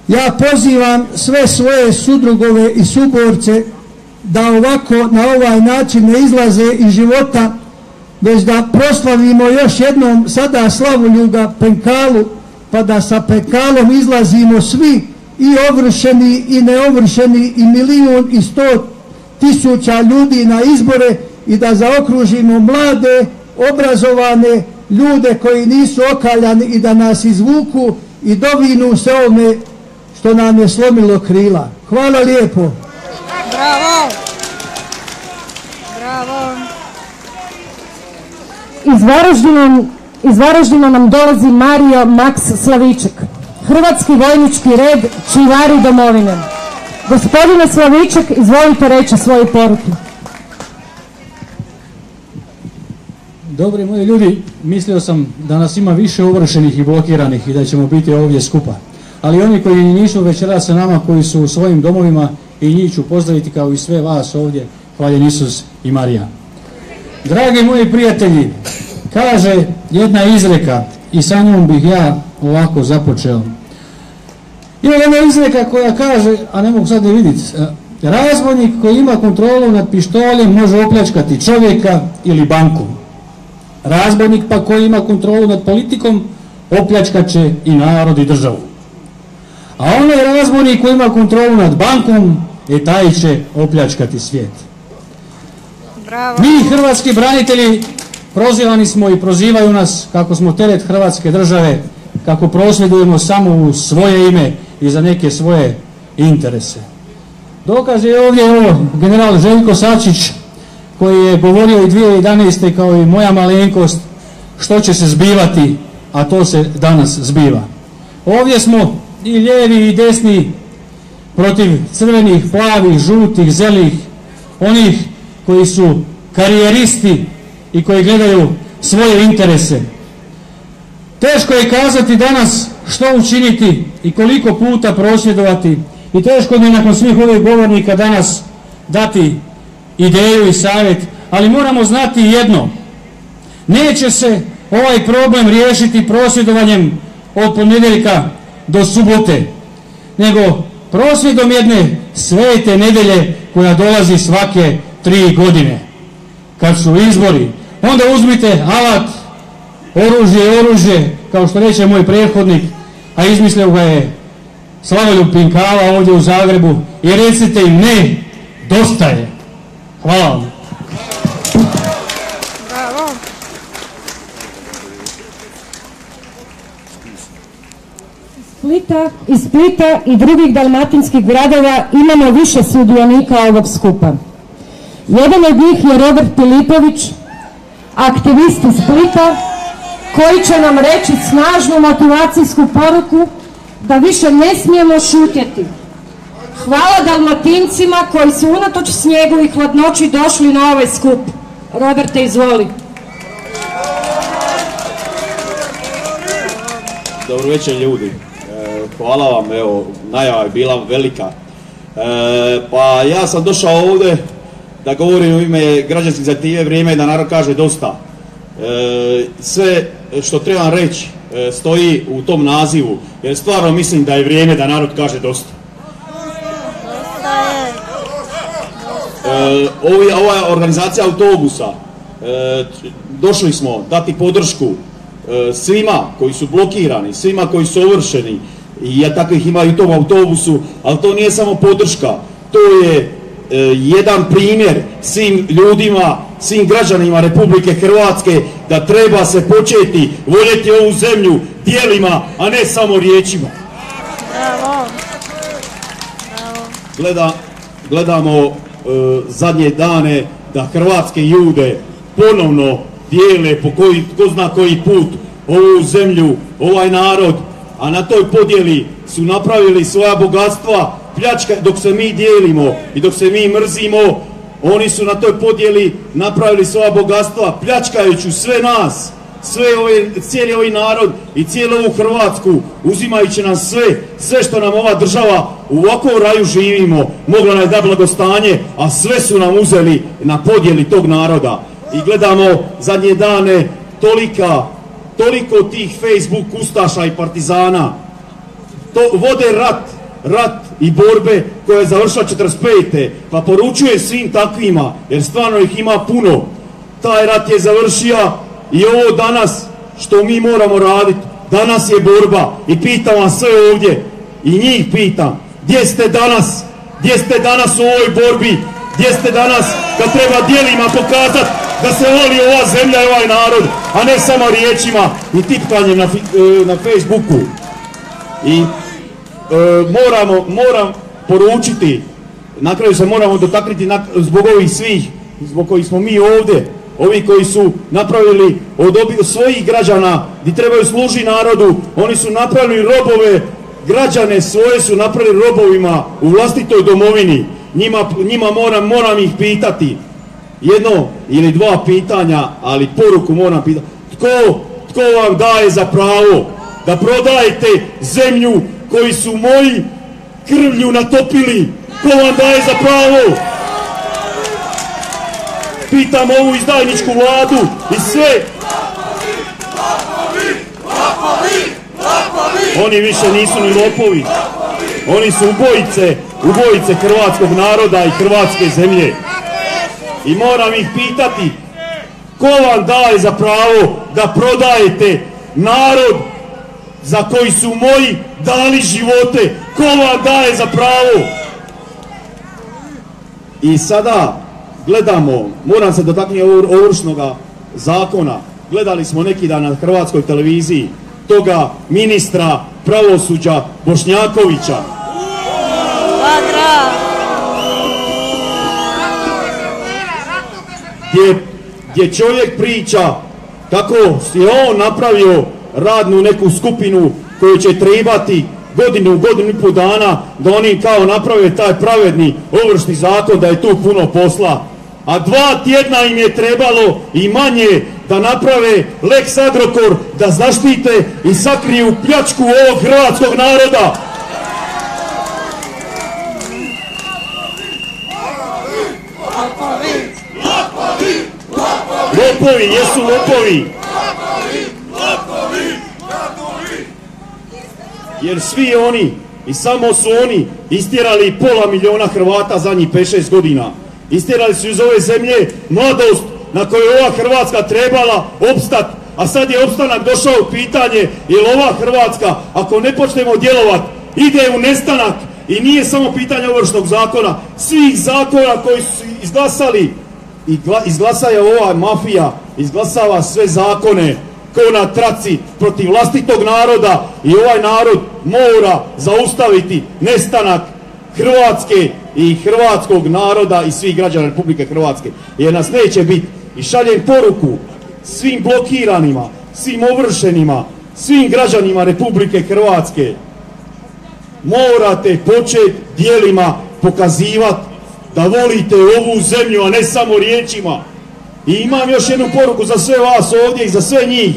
Ja pozivam sve svoje sudrugove i suborce da ovako na ovaj način ne izlaze iz života, već da proslavimo još jednom sada Slavoljuga Penkalu, pa da sa Penkalom izlazimo svi, i ovršeni i neovršeni, i 1.100.000 ljudi na izbore, i da zaokružimo mlade, obrazovane ljude koji nisu okaljani i da nas izvuku i dovinu se ovome što nam je slomilo krila. Hvala lijepo. Bravo! Bravo! Iz Varaždina nam dolazi Mario Maks Slaviček, Hrvatski vojnički red, čuvari domovine. Gospodine Slaviček, izvolite reći svoju poruku. Dobri moji ljudi, mislio sam da nas ima više ovršenih i blokiranih i da ćemo biti ovdje skupa. Ali oni koji nisu večeras sa nama, koji su u svojim domovima, i njih ću pozdraviti kao i sve vas ovdje, hvaljen Isus i Marija. Dragi moji prijatelji, kaže jedna izreka i sa njom bih ja ovako započeo. Ima jedna izreka koja kaže, a ne mogu sad ne vidjeti, razbojnik koji ima kontrolu nad pištoljem može opljačkati čovjeka ili banku. Razbojnik pa koji ima kontrolu nad politikom opljačkat će i narod i državu. A onaj razbojnik koji ima kontrolu nad bankom, taj će opljačkati svijet. Bravo. Mi, hrvatski branitelji, prozivani smo i prozivaju nas kako smo teret Hrvatske države, kako prosvjedujemo samo u svoje ime i za neke svoje interese. Dokaz je ovdje general Željko Sačić, koji je govorio i 2011. kao i moja malenkost što će se zbivati, a to se danas zbiva. Ovdje smo i lijevi i desni protiv crvenih, plavih, žutih, zelih, onih koji su karijeristi i koji gledaju svoje interese. Teško je kazati danas što učiniti i koliko puta prosvjedovati, i teško mi je nakon svih ovih govornika danas dati ideju i savjet, ali moramo znati jedno: neće se ovaj problem riješiti prosvjedovanjem od ponedjeljka do subote, nego prosvjedom jedne svete nedjelje koja dolazi svake 3 godine. Kad su izbori, onda uzmite alat, oružje, kao što reče moj prethodnik, a izmislio ga je Slavoljub Pinkala ovdje u Zagrebu, i recite im ne, dosta je. Hvala vam. Bravo. Iz Splita i drugih dalmatinskih gradova imamo više sudionika ovog skupa. Jedan od njih je Robert Filipović, aktivist iz Splita, koji će nam reći snažnu motivacijsku poruku da više ne smijemo šutjeti. Hvala Dalmatincima koji su unatoč snijegu i hladnoći došli na ovaj skup. Roberte, izvoli. Dobro večer ljudi. Hvala vam, evo, najava je bila velika. Pa ja sam došao ovdje da govorim u ime građanske inicijative Vrijeme je da narod kaže dosta. Sve što trebam reći stoji u tom nazivu, jer stvarno mislim da je vrijeme da narod kaže dosta. Ova organizacija autobusa, došli smo dati podršku svima koji su blokirani, svima koji su ovršeni, i ja takvih ima i u tom autobusu, ali to nije samo podrška, to je jedan primjer svim ljudima, svim građanima Republike Hrvatske da treba se početi voljeti ovu zemlju djelima, a ne samo riječima. Gledamo zadnje dane da hrvatske ljude ponovno dijele po ko zna koji put ovu zemlju, ovaj narod, a na toj podjeli su napravili svoja bogatstva, pljačka, dok se mi dijelimo i dok se mi mrzimo, oni su na toj podjeli napravili svoja bogatstva, pljačkajući sve nas, cijeli ovaj narod i cijelu ovu Hrvatsku, uzimajući nam sve što nam ova država u ovakvom raju živimo, mogla nam je da blagostanje, a sve su nam uzeli na podjeli tog naroda. I gledamo zadnje dane toliko tih Facebook ustaša i partizana, vode rat rat i borbe koja je završila 45. Pa poručuje svim takvima, jer stvarno ih ima puno, taj rat je završio i ovo danas što mi moramo raditi, danas je borba. I pitam vas sve ovdje, i njih pitam, gdje ste danas? Gdje ste danas u ovoj borbi? Gdje ste danas kad treba djelima pokazati da se voli ova zemlja i ovaj narod, a ne samo riječima i tipkanjem na Facebooku? I moram poručiti, na kraju se moramo dotaknuti zbog ovih svih, zbog kojih smo mi ovdje, ovi koji su napravili od svojih građana gdje trebaju služiti narodu, oni su napravili robove, građane svoje su napravili robovima u vlastitoj domovini. Njima moram ih pitati jedno ili dva pitanja, ali poruku moram pitati. Tko vam daje za pravo da prodajete zemlju koju su moji krvlju natopili? Tko vam daje za pravo? Pitam ovu izdajničku vladu i sve. Oni više nisu ni lopovi. Oni su ubojice hrvatskog naroda i hrvatske zemlje. I moram ih pitati, ko vam daje za pravo da prodajete narod za koji su moji dali živote? Ko vam daje za pravo? I sada gledamo, moram se dotaknuti Ovršnog zakona. Gledali smo neki dan na hrvatskoj televiziji toga ministra pravosuđa Bošnjakovića. Gdje čovjek priča kako je on napravio radnu neku skupinu koju će trebati godinu i pol dana da oni kao naprave taj pravedni ovršni zakon, da je tu puno posla. A 2 tjedna im je trebalo i manje da naprave Lex Agrokor, da zaštite i sakriju pljačku ovog hrvatskog naroda. Lopovi, jesu lopovi. Jer svi oni i samo su oni istjerali 500 milijuna Hrvata zadnjih 5-6 godina. Istjerali su iz ove zemlje mladost na kojoj ova Hrvatska trebala opstati, a sad je opstanak došao u pitanje, jer ova Hrvatska, ako ne počnemo djelovati, ide u nestanak. I nije samo pitanje Ovršnog zakona, svih zakona koji su izglasali. I izglasaje ova mafija, izglasava sve zakone ko na traci protiv vlastitog naroda, i ovaj narod mora zaustaviti nestanak Hrvatske i hrvatskog naroda i svih građana Republike Hrvatske, jer nas neće biti. I šaljem poruku svim blokiranima, svim ovršenima, svim građanima Republike Hrvatske: morate početi djelima pokazivati da volite ovu zemlju, a ne samo riječima. I imam još jednu poruku za sve vas ovdje i za sve njih.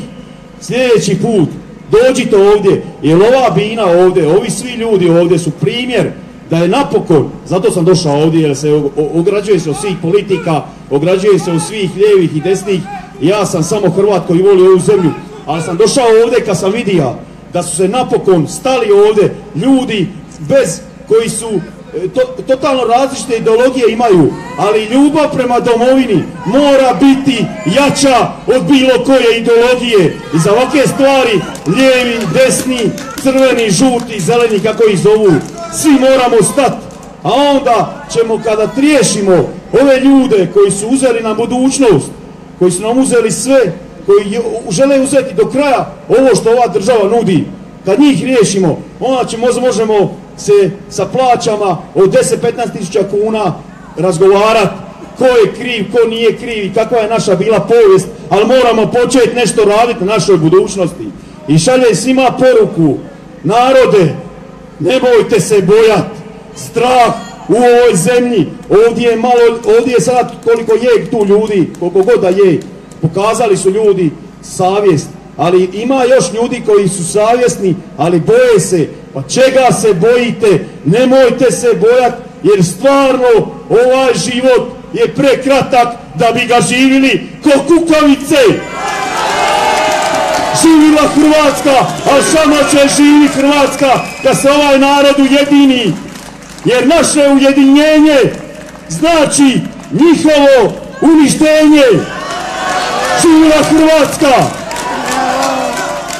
Sljedeći put dođite ovdje, jer ova bina ovdje, ovi svi ljudi ovdje su primjer da je napokon, zato sam došao ovdje, jer se ograđuje se od svih politika, ograđuje se od svih lijevih i desnih. Ja sam samo Hrvat koji voli ovu zemlju, ali sam došao ovdje kad sam vidio da su se napokon stali ovdje ljudi koji su totalno različite ideologije imaju, ali ljubav prema domovini mora biti jača od bilo koje ideologije. I za ovakve stvari lijevi, desni, crveni, žuti, zeleni, kako ih zovu, svi moramo stati. A onda ćemo, kada riješimo ove ljude koji su uzeli nam budućnost, koji su nam uzeli sve, koji žele uzeti do kraja ovo što ova država nudi, kad njih riješimo, onda možemo se sa plaćama od 10-15 tisuća kuna razgovarati ko je kriv, ko nije kriv i kakva je naša bila povijest, ali moramo početi nešto raditi na našoj budućnosti. I šaljem svima poruku: narode, nemojte se bojati, strah u ovoj zemlji, ovdje je sad koliko je tu ljudi, koliko god da je, pokazali su ljudi savjest, ali ima još ljudi koji su savjesni, ali boje se. Pa čega se bojite? Nemojte se bojati, jer stvarno ovaj život je prekratak da bi ga živjeli ko kukavice. živila Hrvatska, a samo će živi Hrvatska kad se ovaj narod ujedini. Jer naše ujedinjenje znači njihovo uništenje. Živila Hrvatska!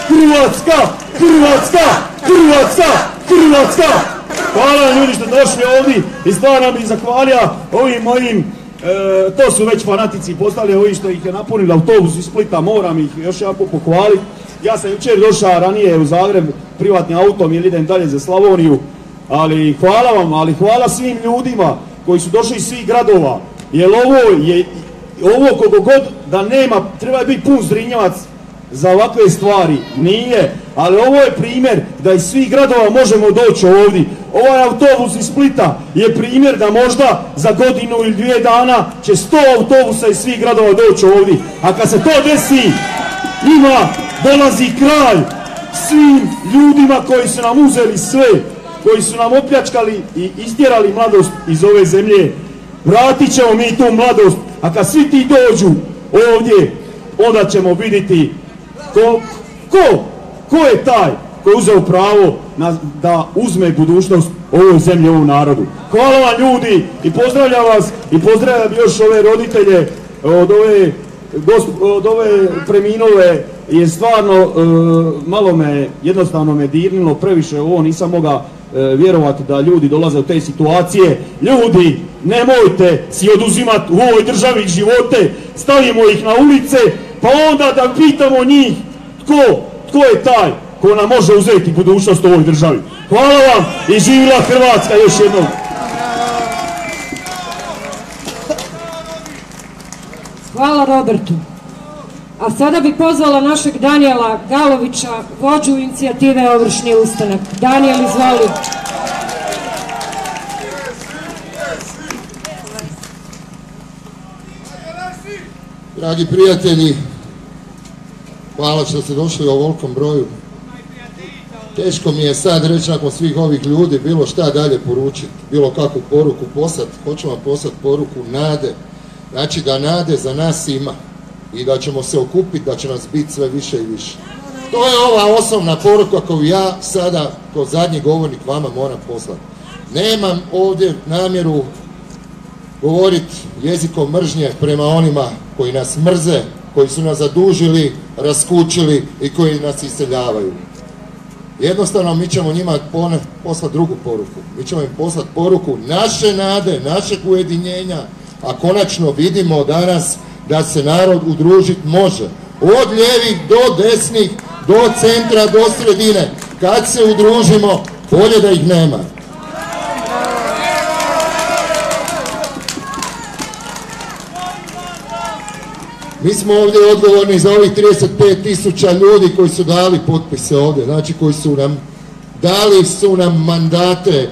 Hrvatska! Hrvatska! Hrvatska! Hrvatska! Hvala ljudi što došli ovdje i stvarno bih zahvalio ovim mojim, to su već fanatici postali, ovi što ih je napunili autobus iz Splita, moram ih još jako pohvaliti. Ja sam jučer došao ranije u Zagreb privatnim autom jer idem dalje za Slavoniju, ali hvala vam, ali hvala svim ljudima koji su došli iz svih gradova, jer ovo koliko god da nema, treba biti pun Zrinjevac za ovakve stvari, nije, ali ovo je primjer da iz svih gradova možemo doći ovdje. Ovaj autobus iz Splita je primjer da možda za godinu ili 2 dana će 100 autobusa iz svih gradova doći ovdje, a kad se to desi, njima dolazi kraj, svim ljudima koji su nam uzeli sve, koji su nam opljačkali i istjerali mladost iz ove zemlje. Vratit ćemo mi tu mladost, a kad svi ti dođu ovdje, onda ćemo vidjeti ko je taj koji je uzeo pravo da uzme budućnost ovoj zemlji, ovom narodu. Hvala vam ljudi i pozdravljam vas i pozdravljam još ove roditelje od ove preminule, jer stvarno malo me, jednostavno me dirnulo previše ovo, nisam mogao vjerovati da ljudi dolaze u te situacije. Ljudi, nemojte si oduzimati u ovoj državi živote, stavimo ih na ulice, pa onda da pitamo njih tko je taj ko nam može uzeti budućnost u ovoj državi. Hvala vam i živjela Hrvatska još jednom. Hvala Robertu. A sada bih pozvala našeg Danijela Galovića, vođu inicijative Ovršni ustanak. Danijel, izvoli. Dragi prijatelji, hvala što ste došli u ovolikom broju. Teško mi je sad reći nakon svih ovih ljudi bilo šta dalje poručiti, bilo kakvu poruku poslati. Hoću vam poslati poruku nade. Znači da nade za nas ima i da ćemo se okupiti, da će nas biti sve više i više. To je ova osnovna poruka koju ja sada kao zadnji govornik vama moram poslati. Nemam ovdje namjeru govoriti jezikom mržnje prema onima koji nas mrze, koji su nas zadužili, raskučili i koji nas iseljavaju. Jednostavno mi ćemo njima poslati drugu poruku. Mi ćemo im poslati poruku naše nade, našeg ujedinjenja, a konačno vidimo danas da se narod udružiti može. Od lijevih do desnih, do centra, do sredine. Kad se udružimo, bolje da ih nema. Mi smo ovdje odgovorni za ovih 35.000 ljudi koji su dali potpise ovdje, znači koji su nam dali mandate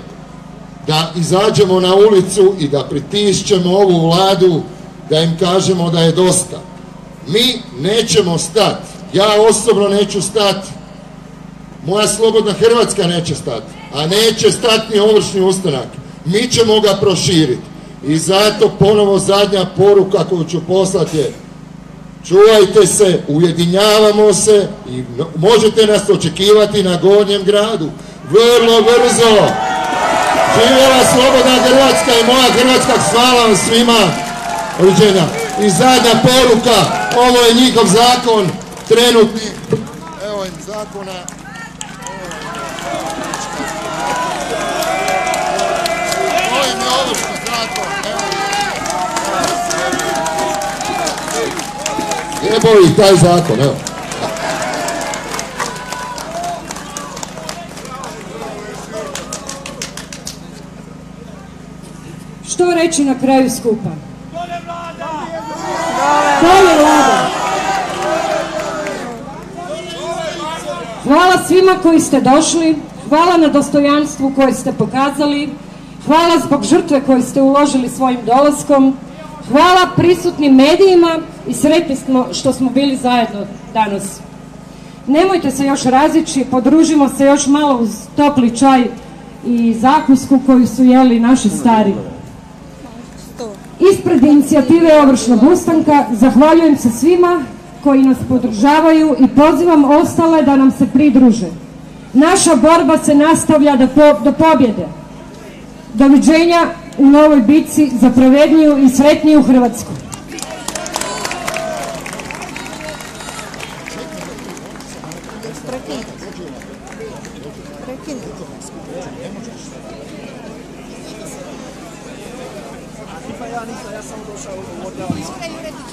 da izađemo na ulicu i da pritišćemo ovu vladu, da im kažemo da je dosta. Mi nećemo stati, ja osobno neću stati, moja slobodna Hrvatska neće stati, a neće stati ni Ovršni ustanak. Mi ćemo ga proširiti i zato ponovo zadnja poruka koju ću poslati je: čuvajte se, ujedinjavamo se i možete nas očekivati na Gornjem gradu. Vrlo brzo. Živjela slobodna Hrvatska i moja Hrvatska, hvala vam svima. Doviđenja. I zadnja poruka, ovo je njihov zakon, trenutni. Evo im zakona. Ovo im je ovršni zakon. Jebo ih taj zakon, evo. Što reći na kraju skupa? Dolje Vlada! Hvala svima koji ste došli, hvala na dostojanstvu koje ste pokazali, hvala zbog žrtve koju ste uložili svojim dolaskom, hvala prisutnim medijima i sretni smo što smo bili zajedno danas. Nemojte se još razići, podružimo se još malo uz topli čaj i zakusku koju su jeli naši stari. Ispred inicijative Ovršnog ustanka zahvaljujem se svima koji nas podržavaju i pozivam ostale da nam se pridruže. Naša borba se nastavlja do pobjede. Doviđenja u novoj bitci za pravedniju i sretniju Hrvatsku.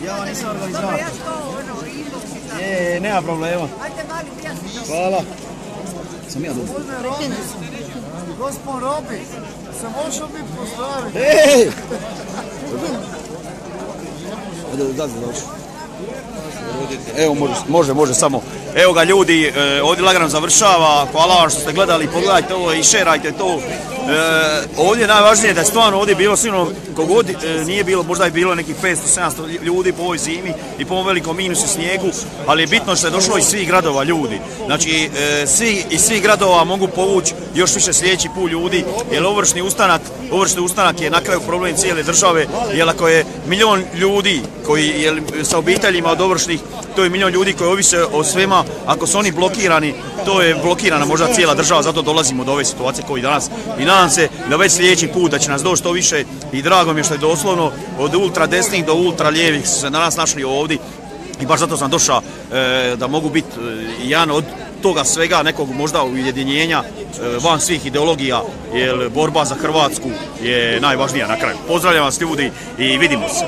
Ja nisam organizator. Nema problema. Hvala. Sam ja dobro. Gospod Robi, se možemo mi pozdraviti? Ej! Da dođi. Evo može samo. Evo ga ljudi, ovdje lagano završava. Hvala vam što ste gledali, pogledajte ovo i šerajte to. Ovdje je najvažnije da je stvarno ovdje bilo sigurno kogod nije bilo, možda je bilo nekih 500-700 ljudi po ovoj zimi i po ovom velikom minusu snijegu, ali je bitno što je došlo iz svih gradova ljudi. Znači svi iz svih gradova mogu povući još više sljedeći put ljudi, jer ovršni ustanak je na kraju problem cijele države, jer ako je milion ljudi koji sa obiteljima od ovršnih, to je milion ljudi koji ovise o svima, ako su oni blokirani, to je blokirana možda cijela država, zato dolazimo do ove situacije koji danas. I nadam se da već sljedeći put da će nas doći to više i drago mi je što je doslovno od ultra desnih do ultra lijevih su se danas našli ovdje i baš zato sam došao da mogu biti jedan od toga svega nekog možda ujedinjenja van svih ideologija, jer borba za Hrvatsku je najvažnija na kraju. Pozdravljam vas ljudi i vidimo se.